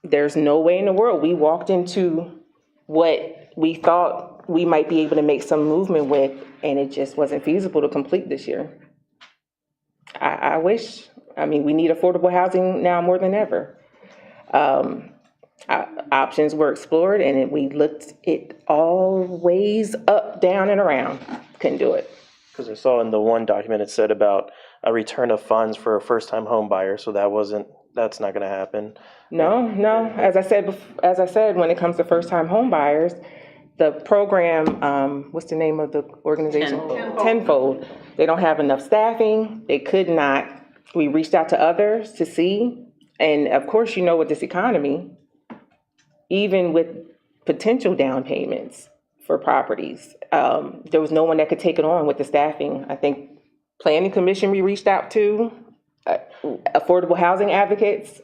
There's no way in the world. We walked into what we thought we might be able to make some movement with, and it just wasn't feasible to complete this year. I wish, I mean, we need affordable housing now more than ever. Options were explored, and we looked it all ways up, down, and around. Couldn't do it. Because I saw in the one document, it said about a return of funds for a first-time home buyer, so that's not gonna happen. No. As I said, when it comes to first-time home buyers, the program, what's the name of the organization? Tenfold. They don't have enough staffing. They could not. We reached out to others to see, and of course, you know, with this economy, even with potential down payments for properties, there was no one that could take it on with the staffing. I think Planning Commission we reached out to, affordable housing advocates,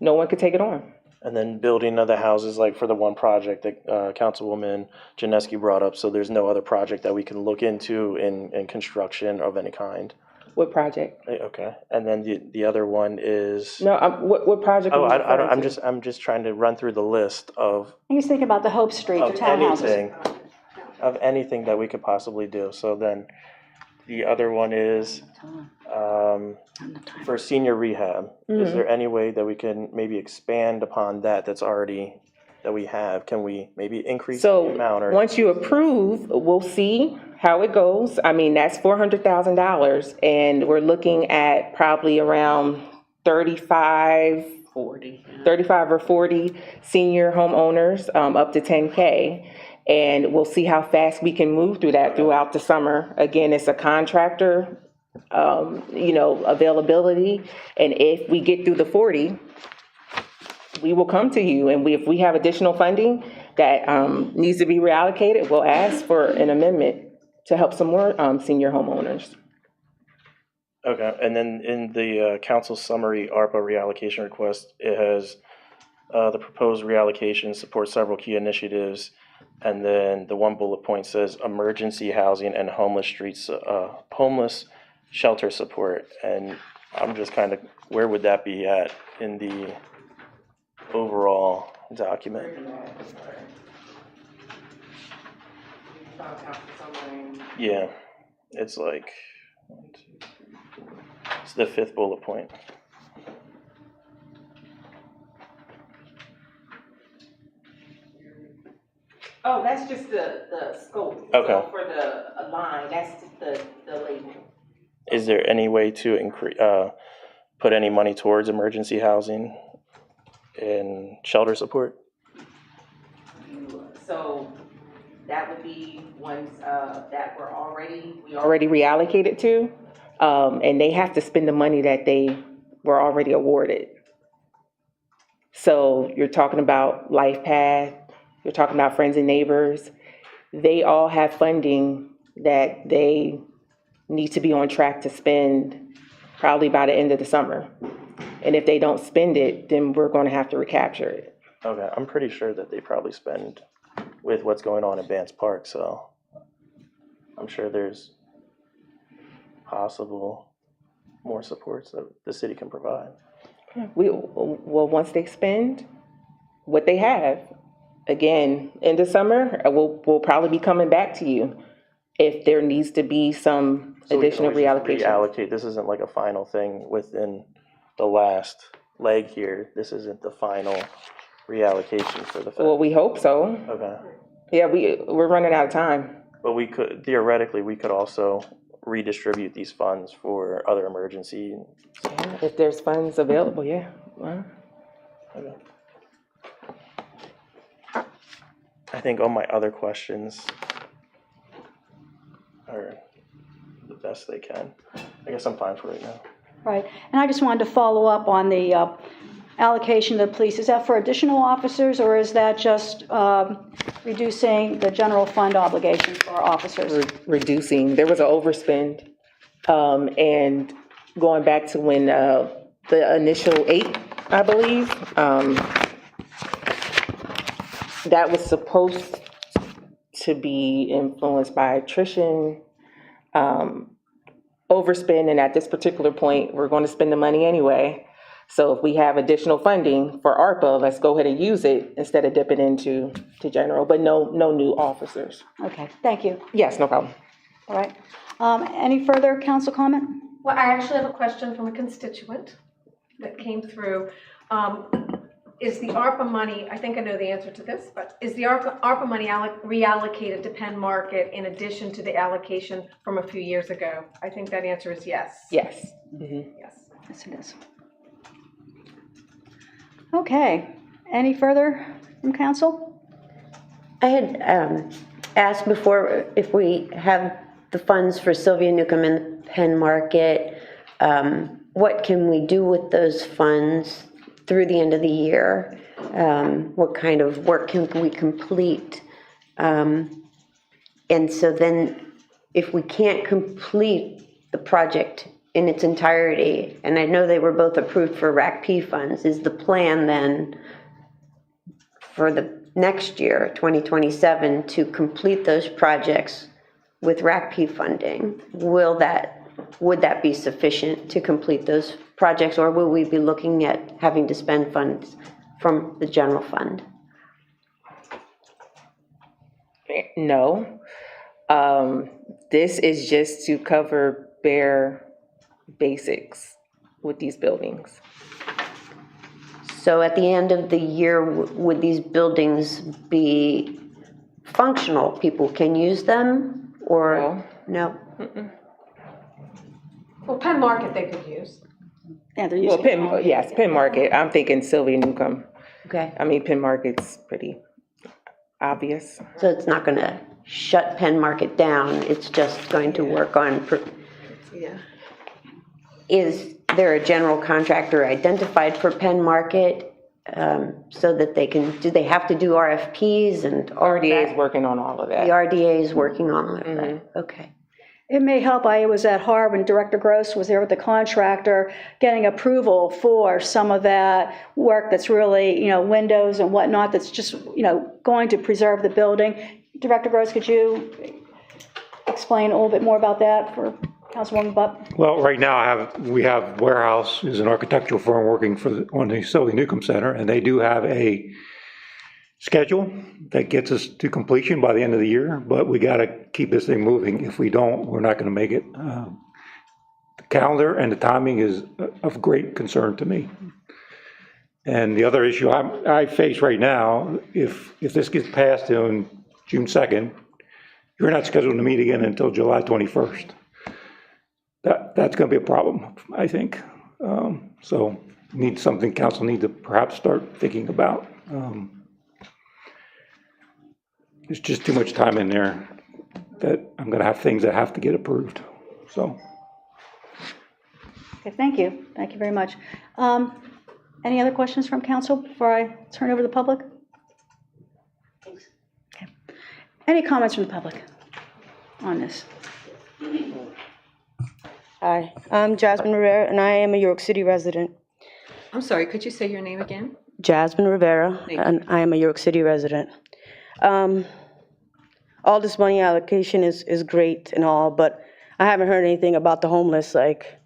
no one could take it on. And then building other houses, like for the one project that Councilwoman Janeski brought up, so there's no other project that we can look into in construction of any kind. What project? Okay, and then the other one is. No, what project? Oh, I'm just trying to run through the list of. He's thinking about the Hope Street, the townhouses. Of anything that we could possibly do. So then, the other one is for senior rehab. Is there any way that we can maybe expand upon that we have? Can we maybe increase the amount? So once you approve, we'll see how it goes. I mean, that's $400,000, and we're looking at probably around 35 or 40 senior homeowners, up to 10K. And we'll see how fast we can move through that throughout the summer. Again, it's a contractor, availability. And if we get through the 40, we will come to you. And if we have additional funding that needs to be reallocated, we'll ask for an amendment to help some more senior homeowners. Okay, and then in the council summary ARPA reallocation request, it has the proposed reallocation supports several key initiatives. And then the one bullet point says emergency housing and homeless shelter support. And I'm just kind of, where would that be at in the overall document? Yeah, it's like, it's the fifth bullet point. Oh, that's just the scope. Okay. So for the line, that's just the label. Is there any way to increase, put any money towards emergency housing and shelter support? So that would be ones that we already reallocated to, and they have to spend the money that they were already awarded. So you're talking about Life Path, you're talking about Friends and Neighbors. They all have funding that they need to be on track to spend probably by the end of the summer. And if they don't spend it, then we're going to have to recapture it. Okay, I'm pretty sure that they probably spend with what's going on at Vance Park, so I'm sure there's possible more supports that the city can provide. Well, once they spend what they have, again, in the summer, we'll probably be coming back to you if there needs to be some additional reallocation. Reallocate. This isn't like a final thing within the last leg here. This isn't the final reallocation for the. Well, we hope so. Okay. Yeah, we're running out of time. But we could theoretically also redistribute these funds for other emergency. Yeah, if there's funds available, yeah. Well, Okay. I think all my other questions are the best they can. I guess I'm fine for right now. Right, and I just wanted to follow up on the allocation to the police. Is that for additional officers, or is that just reducing the general fund obligations for our officers? reducing. There was an overspend, and going back to when the initial 8, I believe, that was supposed to be influenced by attrition, overspend, and at this particular point, we're going to spend the money anyway. So if we have additional funding for ARPA, let's go ahead and use it instead of dipping into general, but no new officers. Okay, thank you. Yes, no problem. All right. Any further council comment? Well, I actually have a question from a constituent that came through. Is the ARPA money, I think I know the answer to this, but is the ARPA money reallocated to Penn Market in addition to the allocation from a few years ago? I think that answer is yes. Yes. Yes. Yes, it is. Okay, any further from council? I had asked before if we have the funds for Sylvia Newcomb and the Penn Market, what can we do with those funds through the end of the year? What kind of work can we complete? And so then if we can't complete the project in its entirety, and I know they were both approved for RACP funds, is the plan then for the next year, 2027, to complete those projects with RACP funding? Would that be sufficient to complete those projects, or will we be looking at having to spend funds from the general fund? No. This is just to cover bare basics with these buildings. So at the end of the year, would these buildings be functional? People can use them, or no? Well, Penn Market they could use. Yeah, they're Well, using. Penn Market. I'm thinking Sylvia Newcomb. Okay, I mean, Penn Market's pretty obvious. so it's not going to shut Penn Market down, it's just going to work on. Yeah. Is there a general contractor identified for Penn Market, so that do they have to do RFPs and all of RDA is that? working on all of that. The RDA is working on all of that, okay. It may help. I was at Harvard, and Director Gross was there with the contractor, getting approval for some of that work that's really, windows and whatnot, that's just, going to preserve the building. Director Gross, could you explain a little bit more about that for Councilwoman Butt? Well, right now we have Warehouse is an architectural firm working on the Sylvia Newcomb Center, and they do have a schedule that gets us to completion by the end of the year, but we got to keep this thing moving. If we don't, we're not going to make it. The calendar and the timing is of great concern to me. And the other issue I face right now, if this gets passed on June 2nd, you're not scheduled to meet again until July 21st. That's going to be a problem, I think. So something council needs to perhaps start thinking about. There's just too much time in there that I'm going to have things that have to get approved, so. Okay, thank you. Thank you very much. Any other questions from council before I turn over to the public? Okay. Any comments from the public on this? Hi, I'm Jasmine Rivera, and I am a York City resident. I'm sorry, could you say your name again? Jasmine Rivera, Thank you. and I am a York City resident. All this money allocation is great and all, but I haven't heard anything about the homeless. Like,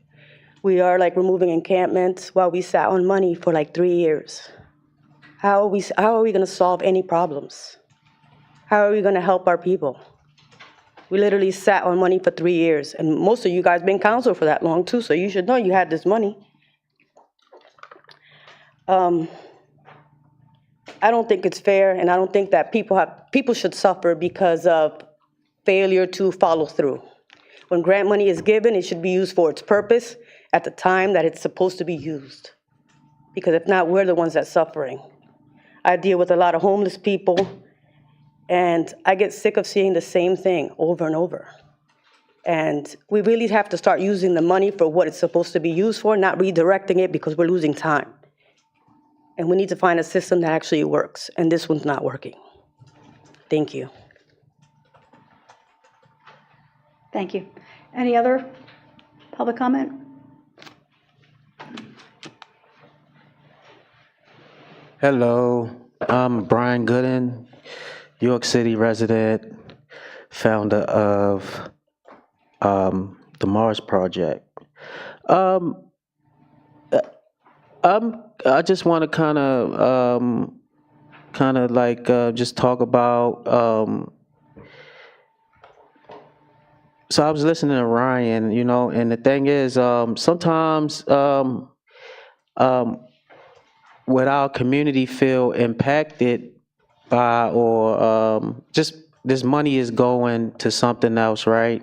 we are removing encampments while we sat on money for 3 years. How are we going to solve any problems? How are we going to help our people? We literally sat on money for 3 years, and most of you guys been council for that long too, so you should know you had this money. I don't think it's fair, and I don't think that people should suffer because of failure to follow through. When grant money is given, it should be used for its purpose at the time that it's supposed to be used. Because if not, we're the ones that's suffering. I deal with a lot of homeless people, and I get sick of seeing the same thing over and over. And we really have to start using the money for what it's supposed to be used for, not redirecting it because we're losing time. And we need to find a system that actually works, and this one's not working. Thank you. Thank you. Any other public comment? Hello, I'm Brian Gooden, York City resident, founder of the Mars Project. I just want to kind of like just talk about. So I was listening to Ryan, you know, and the thing is, sometimes would our community feel impacted by, or just this money is going to something else, right?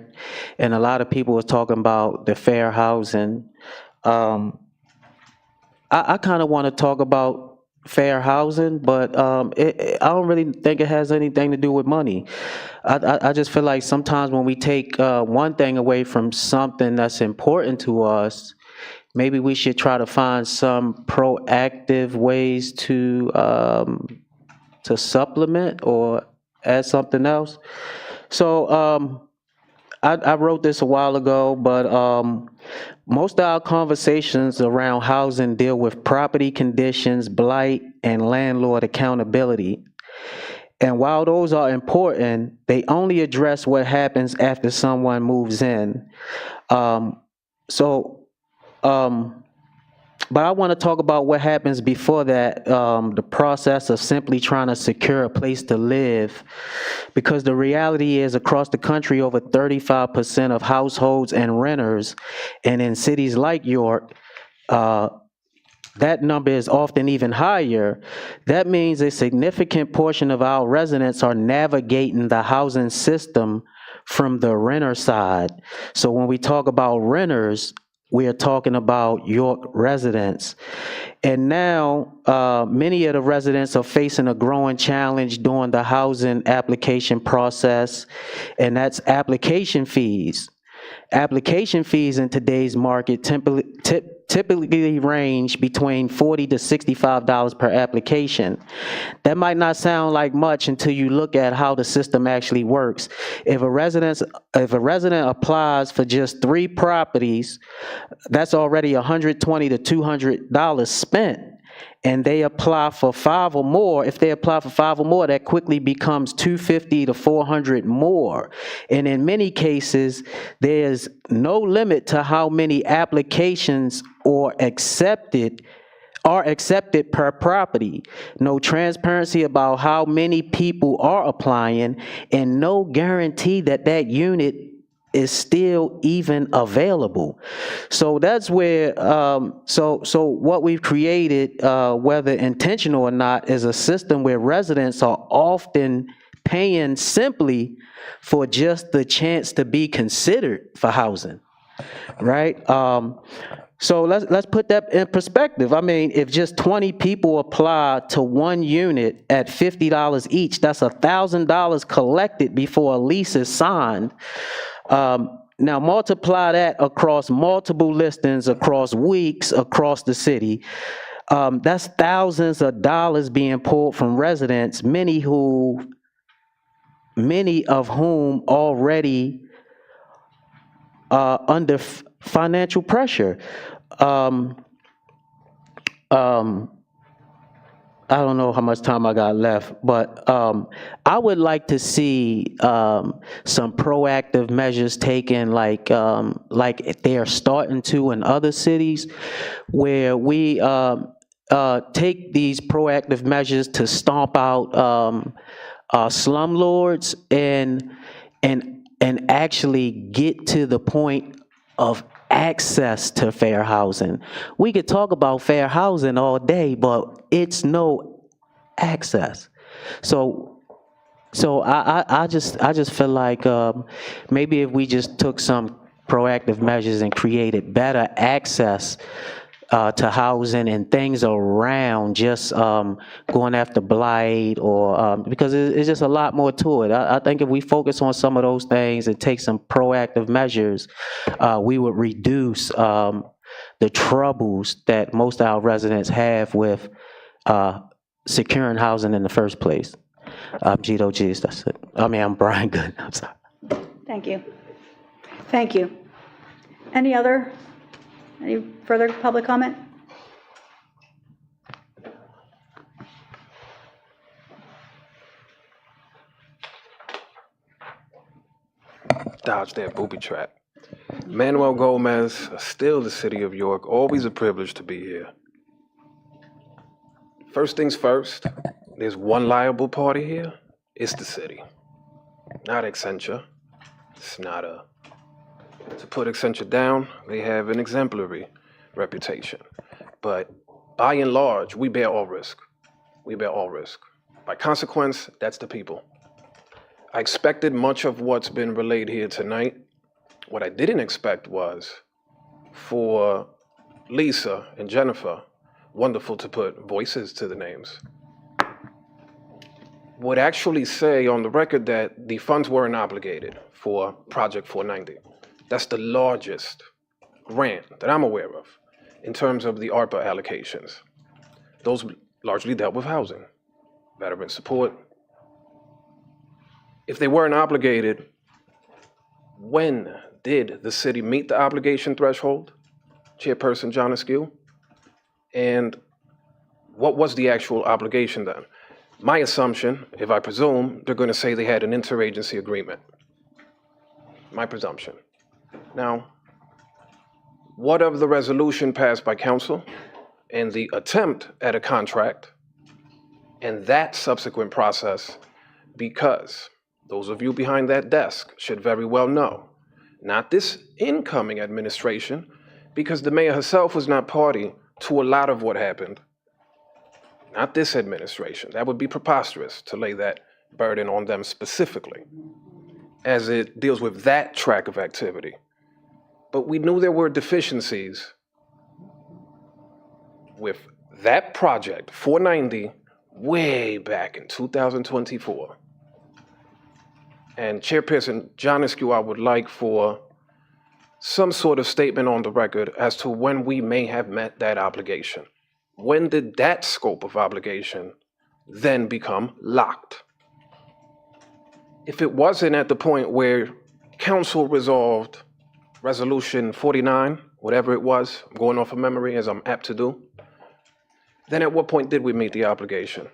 And a lot of people was talking about the fair housing. Um, I kind of want to talk about fair housing, but I don't really think it has anything to do with money. I just feel like sometimes when we take one thing away from something that's important to us, maybe we should try to find some proactive ways to supplement or add something else. So I wrote this a while ago, but most of our conversations around housing deal with property conditions, blight, and landlord accountability. And while those are important, they only address what happens after someone moves in. Um, so, but I want to talk about what happens before that, the process of simply trying to secure a place to live. Because the reality is, across the country, over 35% of households and renters, and in cities like York, that number is often even higher. That means a significant portion of our residents are navigating the housing system from the renter side. So when we talk about renters, we are talking about York residents. And now, many of the residents are facing a growing challenge during the housing application process, and that's application fees. Application fees in today's market typically range between $40 to $65 per application. That might not sound like much until you look at how the system actually works. If a resident applies for just 3 properties, that's already $120 to $200 spent. And they apply for 5 or more. If they apply for 5 or more, that quickly becomes $250 to $400 more. And in many cases, there's no limit to how many applications are accepted per property. No transparency about how many people are applying, and no guarantee that that unit is still even available. So that's where, so what we've created, whether intentional or not, is a system where residents are often paying simply for just the chance to be considered for housing, right? So let's put that in perspective. I mean, if just 20 people apply to one unit at $50 each, that's $1,000 collected before a lease is signed. Now multiply that across multiple listings, across weeks, across the city. That's thousands of dollars being pulled from residents, many of whom already under financial pressure. I don't know how much time I got left, but I would like to see some proactive measures taken, like they are starting to in other cities, where we take these proactive measures to stomp out slumlords and actually get to the point of access to fair housing. We could talk about fair housing all day, but it's no access. So I just feel like maybe if we just took some proactive measures and created better access to housing and things around just going after blight, or because it's just a lot more to it. I think if we focus on some of those things and take some proactive measures, we would reduce the troubles that most of our residents have with securing housing in the first place. Gito G's, that's it. I'm Brian Good. I'm sorry. Thank you. Thank you. Any further public comment? Dodge that booby trap. Manuel Gomez, still the city of York, always a privilege to be here. First things first, there's one liable party here. It's the city, not Accenture. It's not a... To put Accenture down, they have an exemplary reputation. But by and large, we bear all risk. We bear all risk. By consequence, that's the people. I expected much of what's been relayed here tonight. What I didn't expect was for Lisa and Jennifer, wonderful to put voices to the names, would actually say on the record that the funds weren't obligated for Project 490. That's the largest grant that I'm aware of in terms of the ARPA allocations. Those largely dealt with housing, veteran support. If they weren't obligated, when did the city meet the obligation threshold, Chairperson John Askew? And what was the actual obligation then? My assumption, if I presume, they're going to say they had an interagency agreement. My presumption. Now, what of the resolution passed by council and the attempt at a contract and that subsequent process? Because those of you behind that desk should very well know, not this incoming administration, because the mayor herself was not party to a lot of what happened. Not this administration. That would be preposterous to lay that burden on them specifically, as it deals with that track of activity. But we knew there were deficiencies with that project, 490, way back in 2024. And Chairperson John Askew, I would like for some sort of statement on the record as to when we may have met that obligation. When did that scope of obligation then become locked? If it wasn't at the point where council resolved Resolution 49, whatever it was, I'm going off of memory as I'm apt to do, then at what point did we meet the obligation?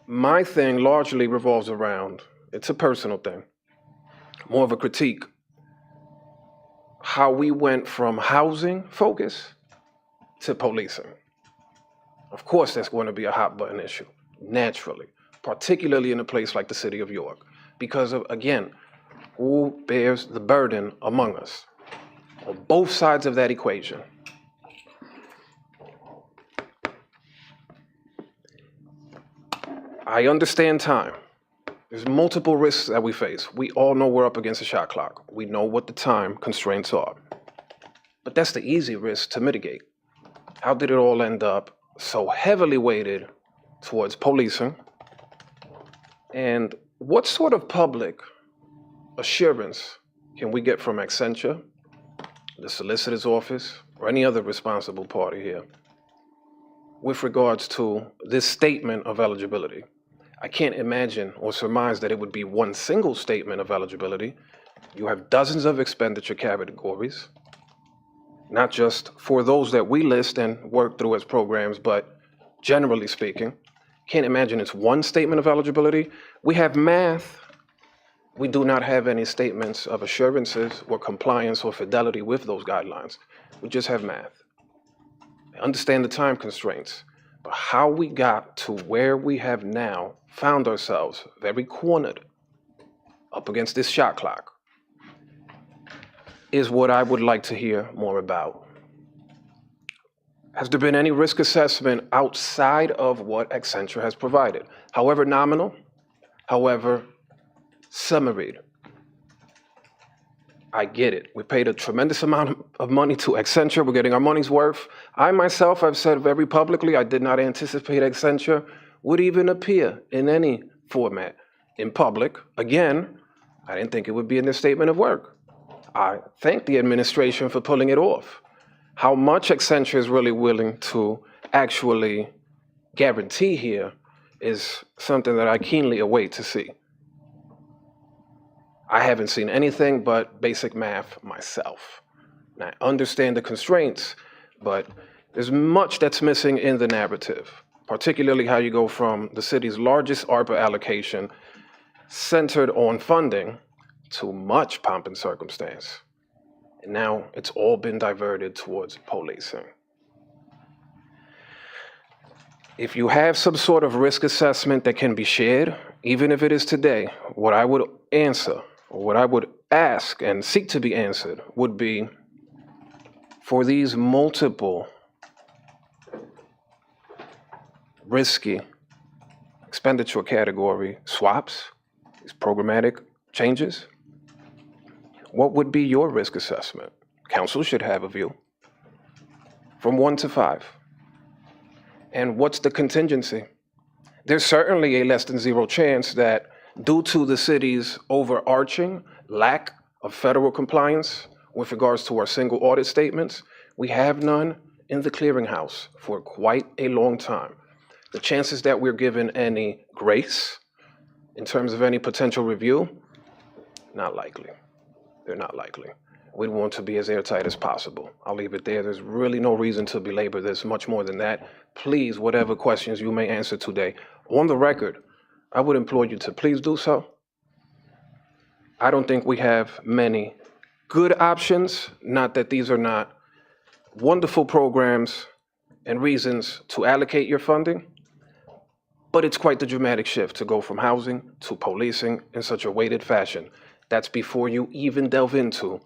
My thing largely revolves around, it's a personal thing, more of a critique, how we went from housing focus to policing. Of course, that's going to be a hot button issue, naturally, particularly in a place like the city of York, because of, again, who bears the burden among us on both sides of that equation. I understand time. There's multiple risks that we face. We all know we're up against a shot clock. We know what the time constraints are. But that's the easy risk to mitigate. How did it all end up so heavily weighted towards policing? And what sort of public assurance can we get from Accenture, the solicitor's office, or any other responsible party here with regards to this statement of eligibility? I can't imagine or surmise that it would be one single statement of eligibility. You have dozens of expenditure categories, not just for those that we list and work through as programs, but generally speaking. Can't imagine it's one statement of eligibility. We have math. We do not have any statements of assurances or compliance or fidelity with those guidelines. We just have math. I understand the time constraints, but how we got to where we have now found ourselves very cornered up against this shot clock is what I would like to hear more about. Has there been any risk assessment outside of what Accenture has provided? However nominal, however summaried. I get it. We paid a tremendous amount of money to Accenture. We're getting our money's worth. I myself have said very publicly I did not anticipate Accenture would even appear in any format in public. Again, I didn't think it would be in their statement of work. I thank the administration for pulling it off. How much Accenture is really willing to actually guarantee here is something that I keenly await to see. I haven't seen anything but basic math myself. And I understand the constraints, but there's much that's missing in the narrative, particularly how you go from the city's largest ARPA allocation centered on funding to much pomp and circumstance. And now it's all been diverted towards policing. If you have some sort of risk assessment that can be shared, even if it is today, what I would answer, or what I would ask and seek to be answered, would be for these multiple risky expenditure category swaps, these programmatic changes, what would be your risk assessment? Council should have a view from 1 to 5. And what's the contingency? There's certainly a less than zero chance that due to the city's overarching lack of federal compliance with regards to our single audit statements, we have none in the clearinghouse for quite a long time. The chances that we're given any grace in terms of any potential review, not likely. They're not likely. We'd want to be as airtight as possible. I'll leave it there. There's really no reason to belabor this much more than that. Please, whatever questions you may answer today, on the record, I would implore you to please do so. I don't think we have many good options, not that these are not wonderful programs and reasons to allocate your funding, but it's quite the dramatic shift to go from housing to policing in such a weighted fashion. That's before you even delve into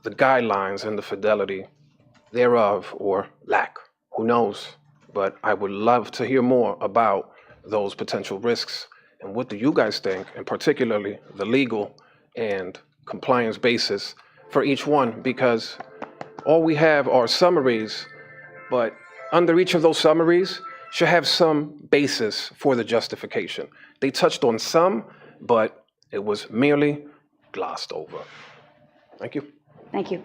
the guidelines and the fidelity thereof, or lack, who knows? But I would love to hear more about those potential risks and what do you guys think, and particularly the legal and compliance basis for each one, because all we have are summaries, but under each of those summaries should have some basis for the justification. They touched on some, but it was merely glossed over. Thank you. Thank you.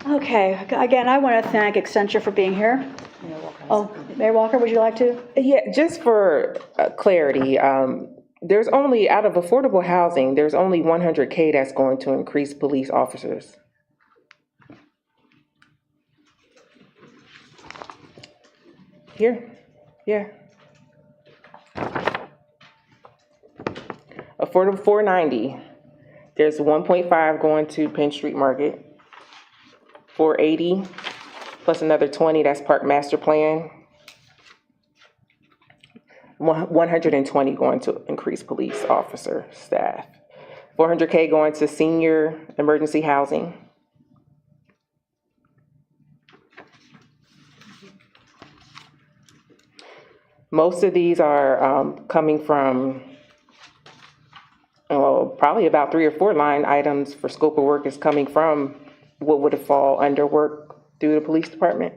Okay, again, I want to thank Accenture for being here. Oh, Mayor Walker, would you like to? Yeah, just for clarity, there's only, out of affordable housing, there's only 100K that's going to increase police officers. Here, yeah. Affordable 490, there's 1.5 going to Penn Street Market, 480 plus another 20, that's Park Master Plan. 120 going to increase police officer staff. 400K going to senior emergency housing. Most of these are coming from probably about 3 or 4 line items for scope of work is coming from what would fall under work through the police department.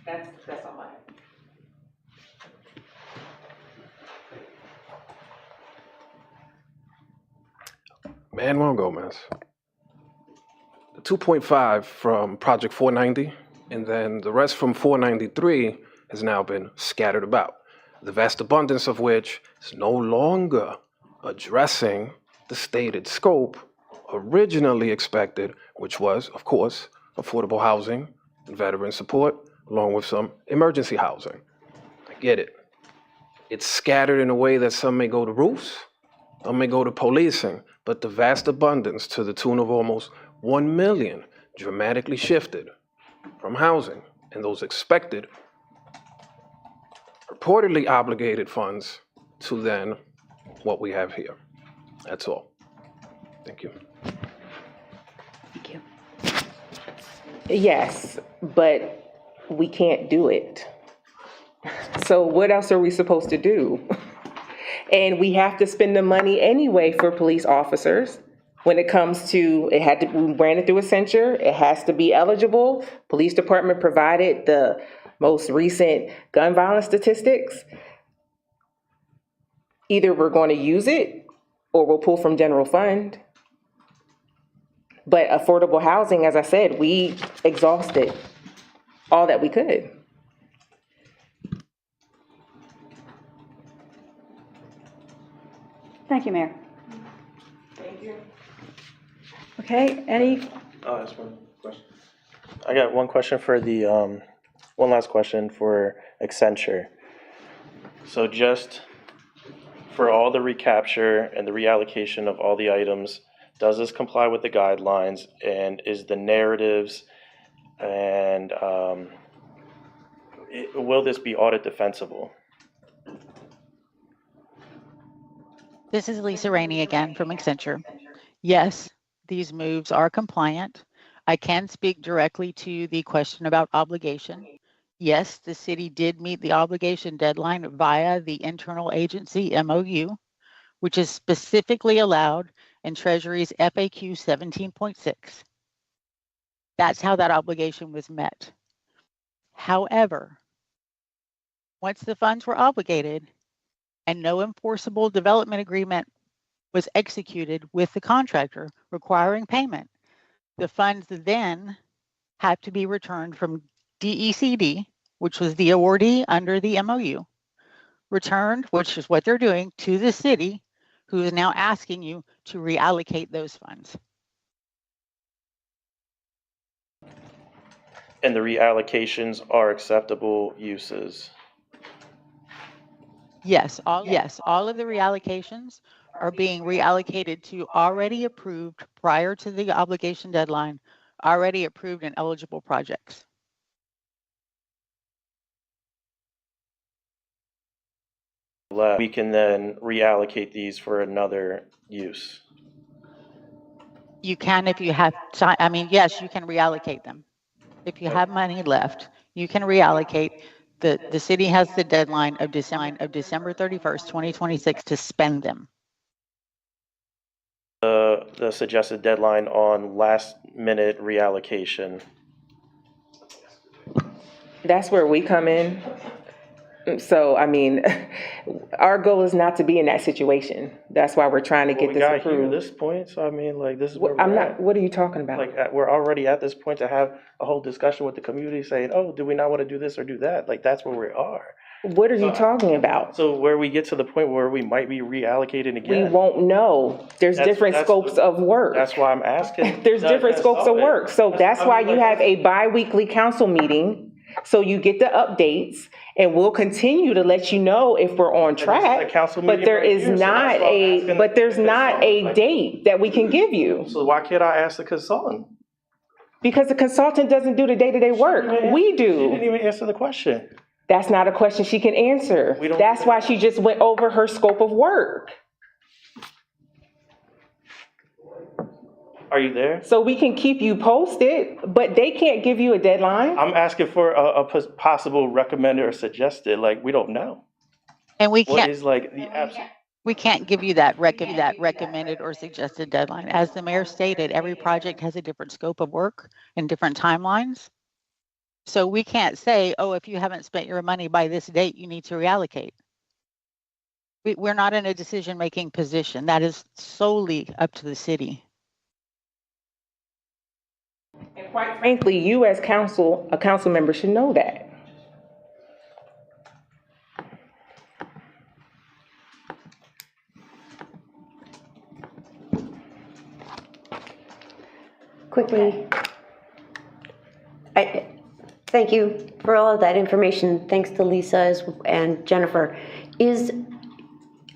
That's all I have. Manuel Gomez. The 2.5 from Project 490, and then the rest from 493 has now been scattered about, the vast abundance of which is no longer addressing the stated scope originally expected, which was, of course, affordable housing and veteran support, along with some emergency housing. I get it. It's scattered in a way that some may go to roofs, some may go to policing, but the vast abundance, to the tune of almost 1 million, dramatically shifted from housing and those expected, purportedly obligated funds to then what we have here. That's all. Thank you. Thank you. Yes, but we can't do it. So what else are we supposed to do? And we have to spend the money anyway for police officers. When it comes to, we ran it through Accenture, it has to be eligible. Police department provided the most recent gun violence statistics. Either we're going to use it or we'll pull from general fund. But affordable housing, as I said, we exhausted all that we could. Thank you, Mayor. Thank you. Okay, any? That's one question. I got one question for the, one last question for Accenture. So just for all the recapture and the reallocation of all the items, does this comply with the guidelines, and is the narratives and will this be audit defensible? This is Lisa Rainey again from Accenture. Yes, these moves are compliant. I can speak directly to the question about obligation. Yes, the city did meet the obligation deadline via the internal agency MOU, which is specifically allowed in Treasury's FAQ 17.6. That's how that obligation was met. However, once the funds were obligated and no enforceable development agreement was executed with the contractor requiring payment, the funds then had to be returned from DECD, which was the awardee under the MOU, returned, which is what they're doing, to the city, who is now asking you to reallocate those funds. And the reallocations are acceptable uses? Yes, all of the reallocations are being reallocated to already approved prior to the obligation deadline, already approved and eligible projects. We can then reallocate these for another use. You can if you have time. I mean, yes, you can reallocate them. If you have money left, you can reallocate. The city has the deadline of December 31st, 2026 to spend them. The suggested deadline on last minute reallocation. That's where we come in. So, I mean, our goal is not to be in that situation. That's why we're trying to get this Here approved. to this point, so I mean, like, this is where I'm we're not, at. what are you talking about? Like, we're already at this point to have a whole discussion with the community saying, oh, do we not want to do this or do that? Like, that's where we are. What are you talking about? So where we get to the point where we might be reallocating We again. won't know. There's different scopes of work. That's why I'm asking. There's different scopes of work. So that's why you have a bi-weekly council meeting. So you get the updates, and we'll continue to let you know if we're on track. But there is not there's not a date that we can give you. So why can't I ask the consultant? Because the consultant doesn't do the day-to-day work. We She do. didn't even answer the question. That's not a question she can answer. That's why she just went over her scope of work. Are you there? So we can keep you posted, but they can't give you a deadline. I'm asking for a possible recommended or suggested, like, we don't know. And we What can't. is like the absolute? We can't give you that recommended or suggested deadline. As the mayor stated, every project has a different scope of work and different timelines. So we can't say, oh, if you haven't spent your money by this date, you need to reallocate. We're not in a decision-making position. That is solely up to the city. And quite frankly, you as council, a council member should know that. Quickly, thank you for all of that information. Thanks to Lisa and Jennifer.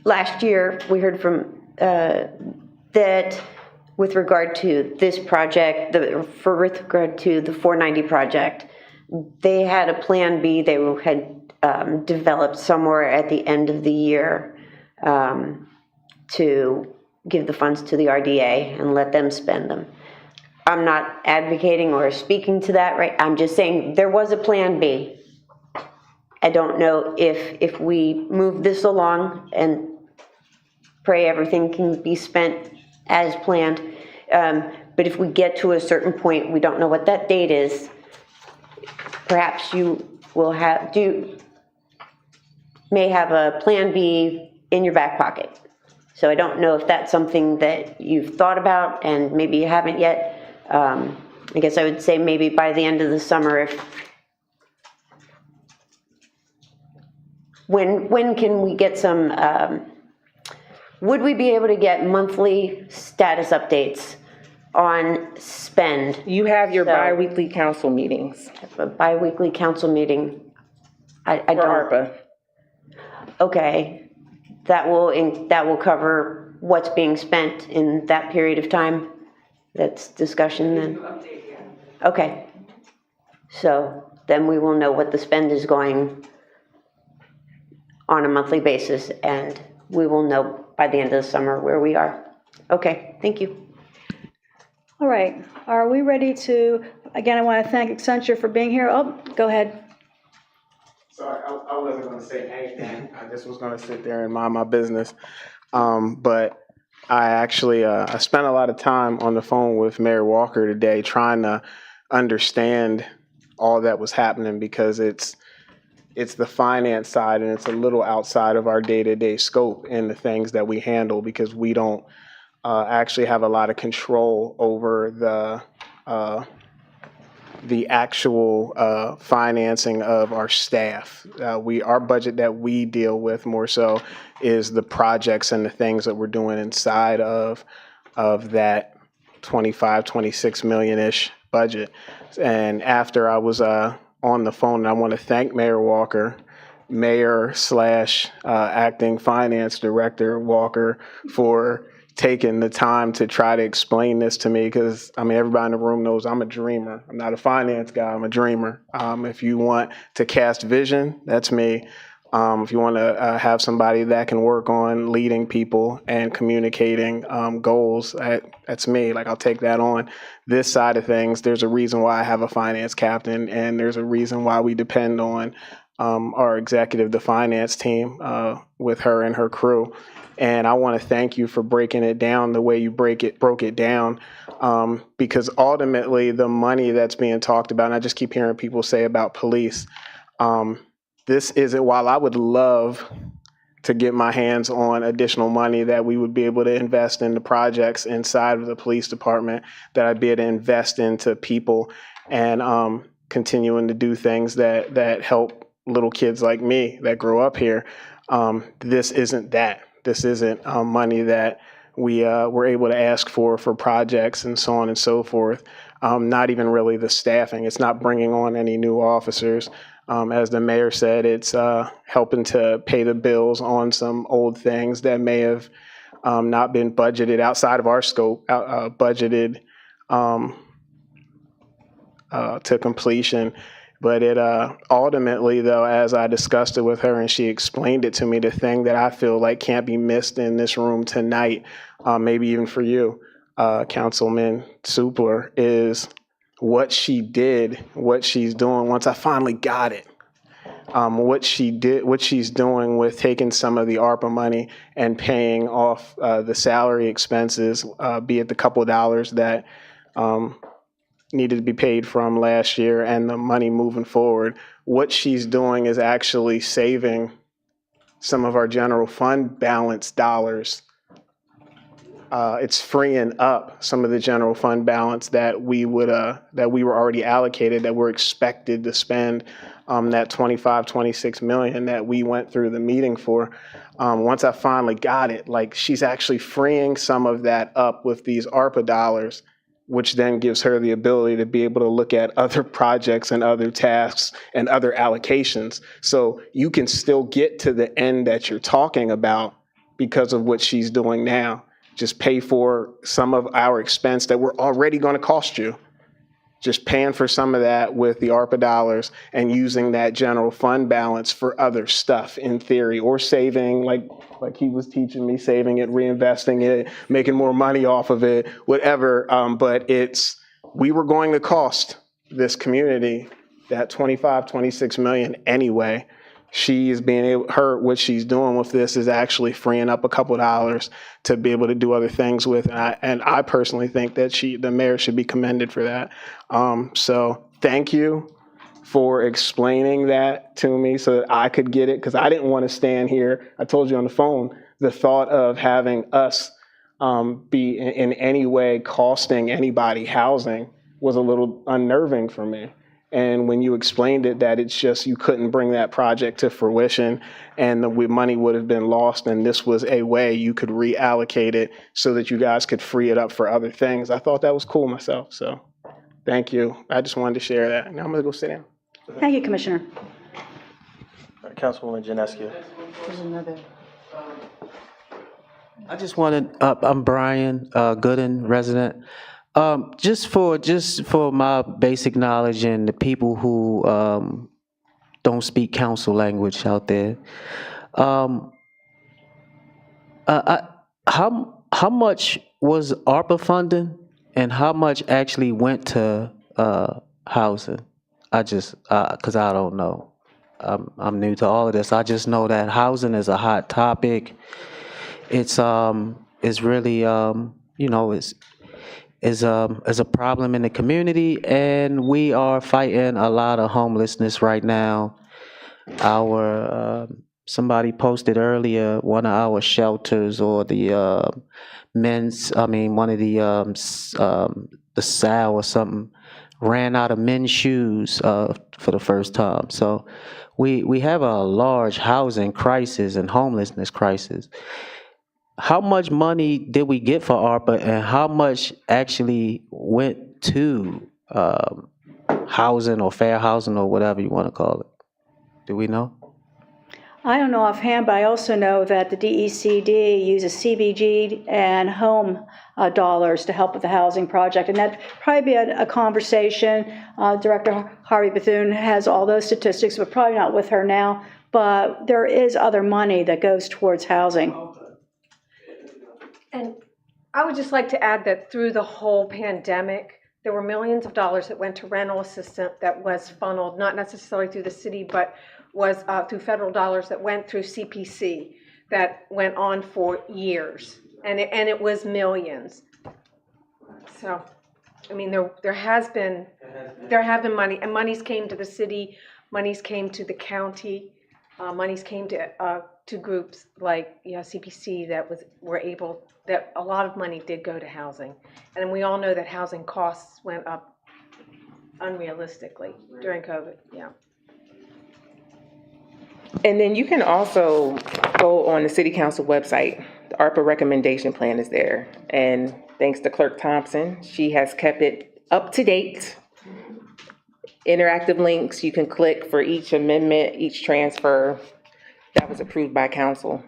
Last year, we heard from, that with regard to this project, with regard to the 490 project, they had a plan B they had developed somewhere at the end of the year to give the funds to the RDA and let them spend them. I'm not advocating or speaking to that, right? I'm just saying there was a plan B. I don't know if we move this along and pray everything can be spent as planned. But if we get to a certain point, we don't know what that date is, perhaps you will may have a plan B in your back pocket. So I don't know if that's something that you've thought about and maybe you haven't yet. I guess I would say maybe by the end of the summer, when can we get some, would we be able to get monthly status updates on spend? You have your bi-weekly council meetings. A bi-weekly council meeting. I For don't. ARPA. Okay, that will cover what's being spent in that period of time? That's discussion then? Okay. So then we will know what the spend is going on a monthly basis, and we will know by the end of the summer where we are. Okay, thank you. All right, are we ready to, again, I want to thank Accenture for being here. Oh, go ahead. Sorry, I wasn't going to say anything. I just was going to sit there and mind my business. But I actually I spent a lot of time on the phone with Mayor Walker today trying to understand all that was happening, because it's the finance side, and it's a little outside of our day-to-day scope and the things that we handle, because we don't actually have a lot of control over the actual financing of our staff. Our budget that we deal with more so is the projects and the things that we're doing inside of that 26 million-ish budget. And after I was on the phone, and I want to thank Mayor Walker, Mayor/acting Finance Director Walker, for taking the time to try to explain this to me, because I mean, everybody in the room knows I'm a dreamer. I'm not a finance guy, I'm a dreamer. If you want to cast vision, that's me. If you want to have somebody that can work on leading people and communicating goals, that's me. Like, I'll take that on. This side of things, there's a reason why I have a finance captain, and there's a reason why we depend on our executive, the finance team, with her and her crew. And I want to thank you for breaking it down the way you broke it down, because ultimately the money that's being talked about, and I just keep hearing people say about police, this isn't, while I would love to get my hands on additional money that we would be able to invest in the projects inside of the police department, that I'd be able to invest into people and continuing to do things that help little kids like me that grow up here. This isn't that. This isn't money that we were able to ask for projects and so on and so forth. Not even really the staffing. It's not bringing on any new officers. As the mayor said, it's helping to pay the bills on some old things that may have not been budgeted outside of our scope, budgeted to completion. But it ultimately, though, as I discussed it with her and she explained it to me, the thing that I feel like can't be missed in this room tonight, maybe even for you, Councilman Supler, is what she did, what she's doing once I finally got it. What she's doing with taking some of the ARPA money and paying off the salary expenses, be it the couple of dollars that needed to be paid from last year and the money moving forward. What she's doing is actually saving some of our general fund balance dollars. It's freeing up some of the general fund balance that we were already allocated, that we're expected to spend, that 26 million that we went through the meeting for. Once I finally got it, like, she's actually freeing some of that up with these ARPA dollars, which then gives her the ability to be able to look at other projects and other tasks and other allocations. So you can still get to the end that you're talking about because of what she's doing now. Just pay for some of our expense that we're already going to cost you. Just paying for some of that with the ARPA dollars and using that general fund balance for other stuff in theory, or saving, like he was teaching me, saving it, reinvesting it, making more money off of it, whatever. But we were going to cost this community that 26 million anyway. She is what she's doing with this is actually freeing up a couple of dollars to be able to do other things with. And I personally think that the mayor should be commended for that. So thank you for explaining that to me so that I could get it, because I didn't want to stand here. I told you on the phone, the thought of having us be in any way costing anybody housing was a little unnerving for me. And when you explained it, that it's just you couldn't bring that project to fruition and the money would have been lost, and this was a way you could reallocate it so that you guys could free it up for other things, I thought that was cool myself. So thank you. I just wanted to share that. Now I'm going to go sit down. Thank you, Commissioner. Councilwoman Janescu. I just wanted, I'm Brian Gooden, resident. Just for my basic knowledge and the people who don't speak council language out there, how much was ARPA funding and how much actually went to housing? Cause I don't know. I'm new to all of this. I just know that housing is a hot topic. It's really is a problem in the community, and we are fighting a lot of homelessness right now. Our somebody posted earlier, one of our shelters or the one of the SAL or something ran out of men's shoes for the first time. So we have a large housing crisis and homelessness crisis. How much money did we get for ARPA, and how much actually went to housing or fair housing or whatever you want to call it? Do we know? I don't know offhand, but I also know that the DECD uses CBG and home dollars to help with the housing project. And that'd probably be a conversation. Director Harvey Bethune has all those statistics, but probably not with her now. But there is other money that goes towards housing. And I would just like to add that through the whole pandemic, there were millions of dollars that went to rental assistance that was funneled, not necessarily through the city, but was through federal dollars that went through CPC that went on for years. And it was millions. So, I mean, there have been money, and monies came to the city, monies came to the county, monies came to groups like CPC that a lot of money did go to housing. And we all know that housing costs went up unrealistically during COVID, yeah. And then you can also go on the city council website. The ARPA recommendation plan is there. And thanks to Clerk Thompson, she has kept it up to date. Interactive links you can click for each amendment, each transfer that was approved by council.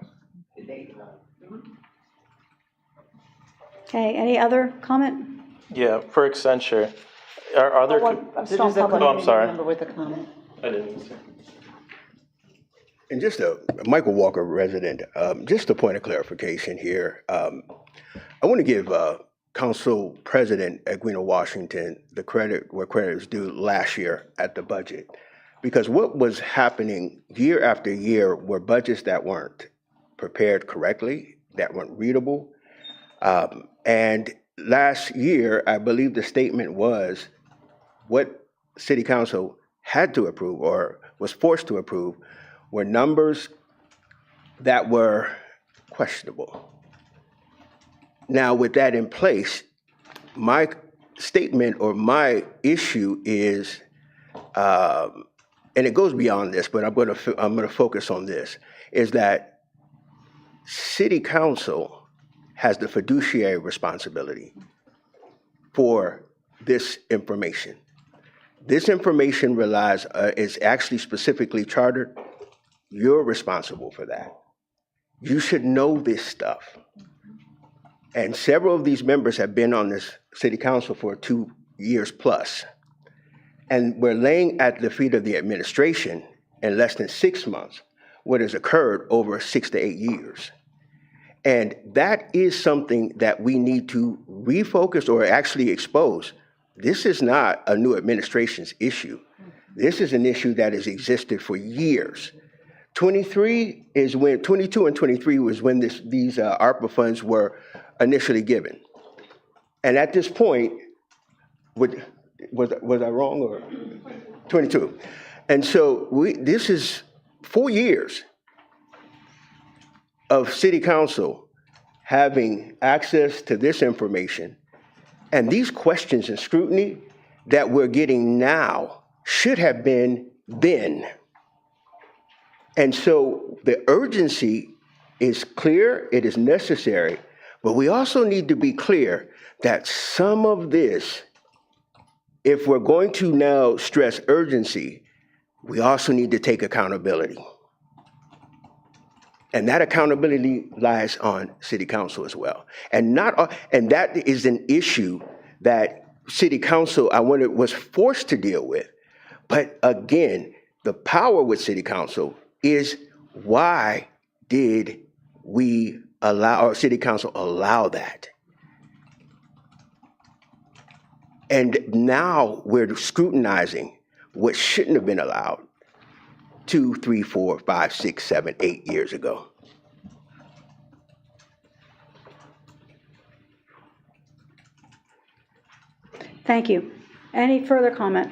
Okay, any other comment? Yeah, for Accenture, are there? I'm still on public. Oh, I'm sorry. With a comment. I didn't. And just a Michael Walker resident, just a point of clarification here. I want to give Council President Edwina Washington the credit where credit is due last year at the budget. Because what was happening year after year were budgets that weren't prepared correctly, that weren't readable. And last year, I believe the statement was what City Council had to approve or was forced to approve were numbers that were questionable. Now, with that in place, my statement or my issue is, and it goes beyond this, but I'm going to focus on this, is that City Council has the fiduciary responsibility for this information. This information is actually specifically chartered. You're responsible for that. You should know this stuff. And several of these members have been on this city council for 2 years plus. And we're laying at the feet of the administration in less than 6 months what has occurred over 6 to 8 years. And that is something that we need to refocus or actually expose. This is not a new administration's issue. This is an issue that has existed for years. 22 and 23 was when these ARPA funds were initially given. And at this point, was I wrong or 22? And so this is 4 years of City Council having access to this information, and these questions and scrutiny that we're getting now should have been then. And so the urgency is clear, it is necessary, but we also need to be clear that some of this, if we're going to now stress urgency, we also need to take accountability. And that accountability lies on city council as well. And and that is an issue that city council, was forced to deal with. But again, the power with city council is, why did we allow, or city council allow that? And now we're scrutinizing what shouldn't have been allowed 2, 3, 4, 5, 6, 7, 8 years ago. Thank you. Any further comment?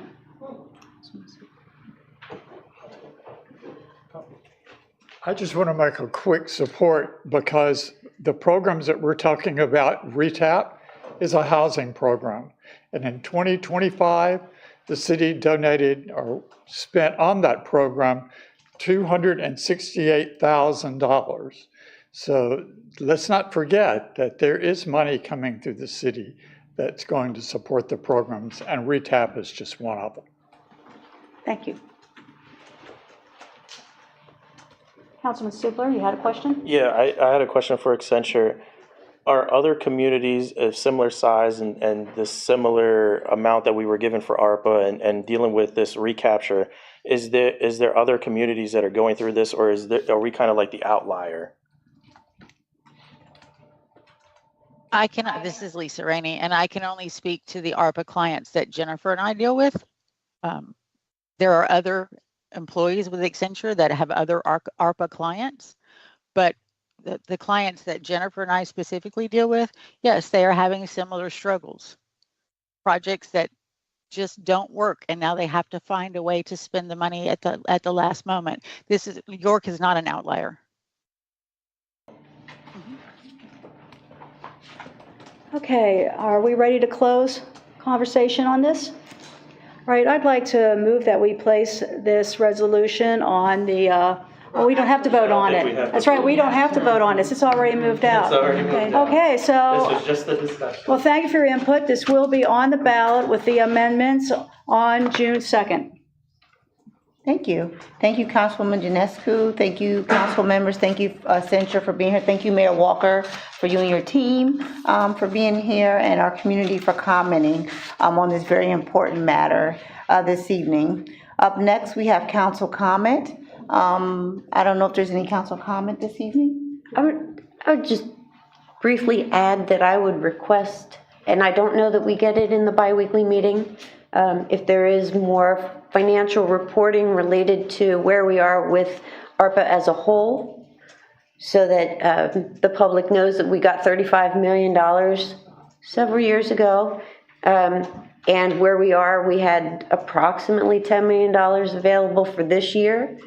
I just want to make a quick support, because the programs that we're talking about, RETAP, is a housing program. And in 2025, the city donated or spent on that program $268,000. So let's not forget that there is money coming through the city that's going to support the programs, and RETAP is just one of them. Thank you. Councilman Supler, you had a question? Yeah, I had a question for Accenture. Are other communities of similar size and the similar amount that we were given for ARPA and dealing with this recapture, is there other communities that are going through this, or are we kind of like the outlier? This is Lisa Rainey, and I can only speak to the ARPA clients that Jennifer and I deal with. There are other employees with Accenture that have other ARPA clients, but the clients that Jennifer and I specifically deal with, yes, they are having similar struggles. Projects that just don't work, and now they have to find a way to spend the money at the last moment. York is not an outlier. Okay, are we ready to close conversation on this? All right, I'd like to move that we place this resolution on the, well, we don't have to vote on it. That's right, we don't have to vote on this. It's already moved out. It's already moved out. Okay, so. This was just the discussion. Well, thank you for your input. This will be on the ballot with the amendments on June 2nd. Thank you. Thank you, Councilwoman Janescu. Thank you, council members. Thank you, Accenture, for being here. Thank you, Mayor Walker, for you and your team for being here, and our community for commenting on this very important matter this evening. Up next, we have council comment. I don't know if there's any council comment this evening. I would just briefly add that I would request, and I don't know that we get it in the biweekly meeting, if there is more financial reporting related to where we are with ARPA as a whole, so that the public knows that we got $35 million several years ago, and where we are, we had approximately $10 million available for this year.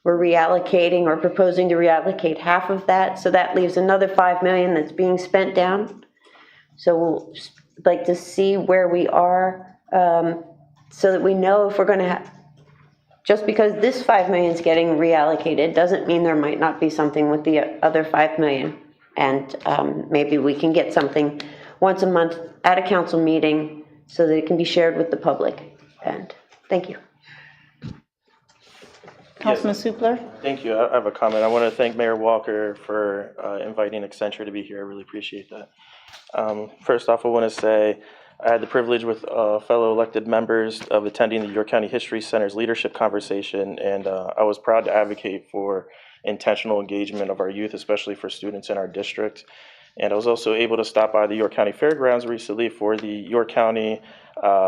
We're reallocating or proposing to reallocate half of that, so that leaves another $5 million that's being spent down. So we'll like to see where we are, so that we know if we're going to have, just because this $5 million is getting reallocated doesn't mean there might not be something with the other $5 million. And maybe we can get something once a month at a council meeting so that it can be shared with the public. And thank you. Councilman Supler? Thank you. I have a comment. I want to thank Mayor Walker for inviting Accenture to be here. I really appreciate that. First off, I want to say I had the privilege with fellow elected members of attending the York County History Center's leadership conversation, and I was proud to advocate for intentional engagement of our youth, especially for students in our district. And I was also able to stop by the York County Fairgrounds recently for the York County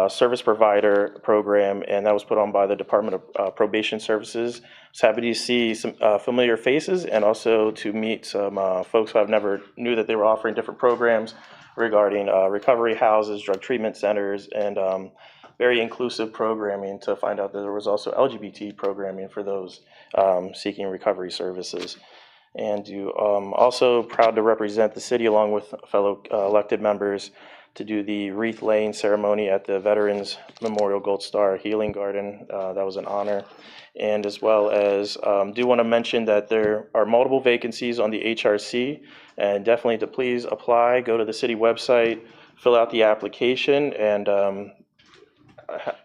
Service Provider Program, and that was put on by the Department of Probation Services. I was happy to see some familiar faces, and also to meet some folks who I've never knew that they were offering different programs regarding recovery houses, drug treatment centers, and very inclusive programming, to find out that there was also LGBT programming for those seeking recovery services. And also proud to represent the city along with fellow elected members to do the wreath laying ceremony at the Veterans Memorial Gold Star Healing Garden. That was an honor. And as well as do want to mention that there are multiple vacancies on the HRC, and definitely to please apply, go to the city website, fill out the application, and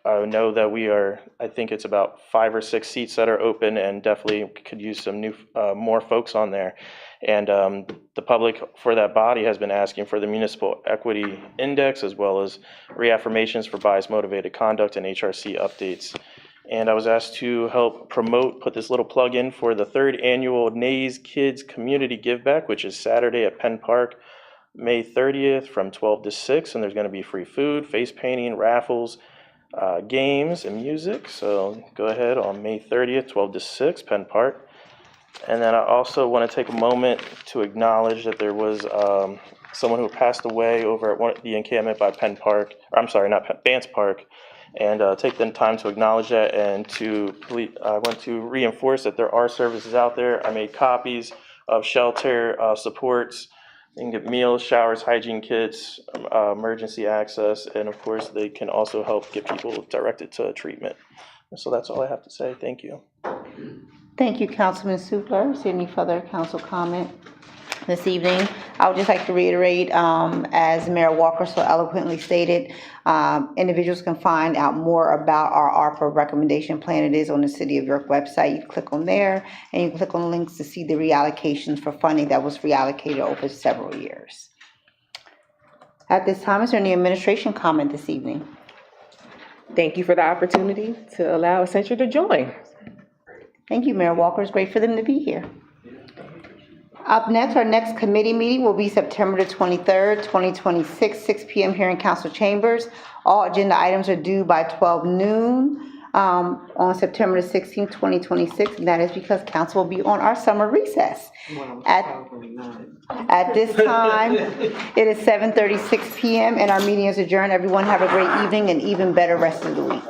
I know that I think it's about 5 or 6 seats that are open, and definitely could use some more folks on there. And the public for that body has been asking for the Municipal Equity Index, as well as reaffirmations for bias motivated conduct and HRC updates. And I was asked to help put this little plug in for the 3rd annual Nays Kids Community Give Back, which is Saturday at Penn Park, May 30th from 12 to 6, and there's going to be free food, face painting, raffles, games, and music. So go ahead on May 30th, 12 to 6, Penn Park. And then I also want to take a moment to acknowledge that there was someone who passed away over at the encampment by Penn Park, or I'm sorry, not Penn, Vance Park, and take the time to acknowledge that, and I want to reinforce that there are services out there. I made copies of shelter supports. They can get meals, showers, hygiene kits, emergency access, and of course, they can also help get people directed to treatment. So that's all I have to say. Thank you. Thank you, Councilman Supler. Is there any further council comment this evening? I would just like to reiterate, as Mayor Walker so eloquently stated, individuals can find out more about our ARPA recommendation plan. It is on the City of York website. You can click on there, and you can click on links to see the reallocations for funding that was reallocated over several years. At this time, is there any administration comment this evening? Thank you for the opportunity to allow Accenture to join. Thank you, Mayor Walker. It's great for them to be here. Up next, our next committee meeting will be September the 23rd, 2026, 6 p.m. here in council chambers. All agenda items are due by 12 noon on September the 16th, 2026, and that is because council will be on our summer recess. At this time, it is 7:36 p.m. and our meeting is adjourned. Everyone have a great evening and even better rest of the week.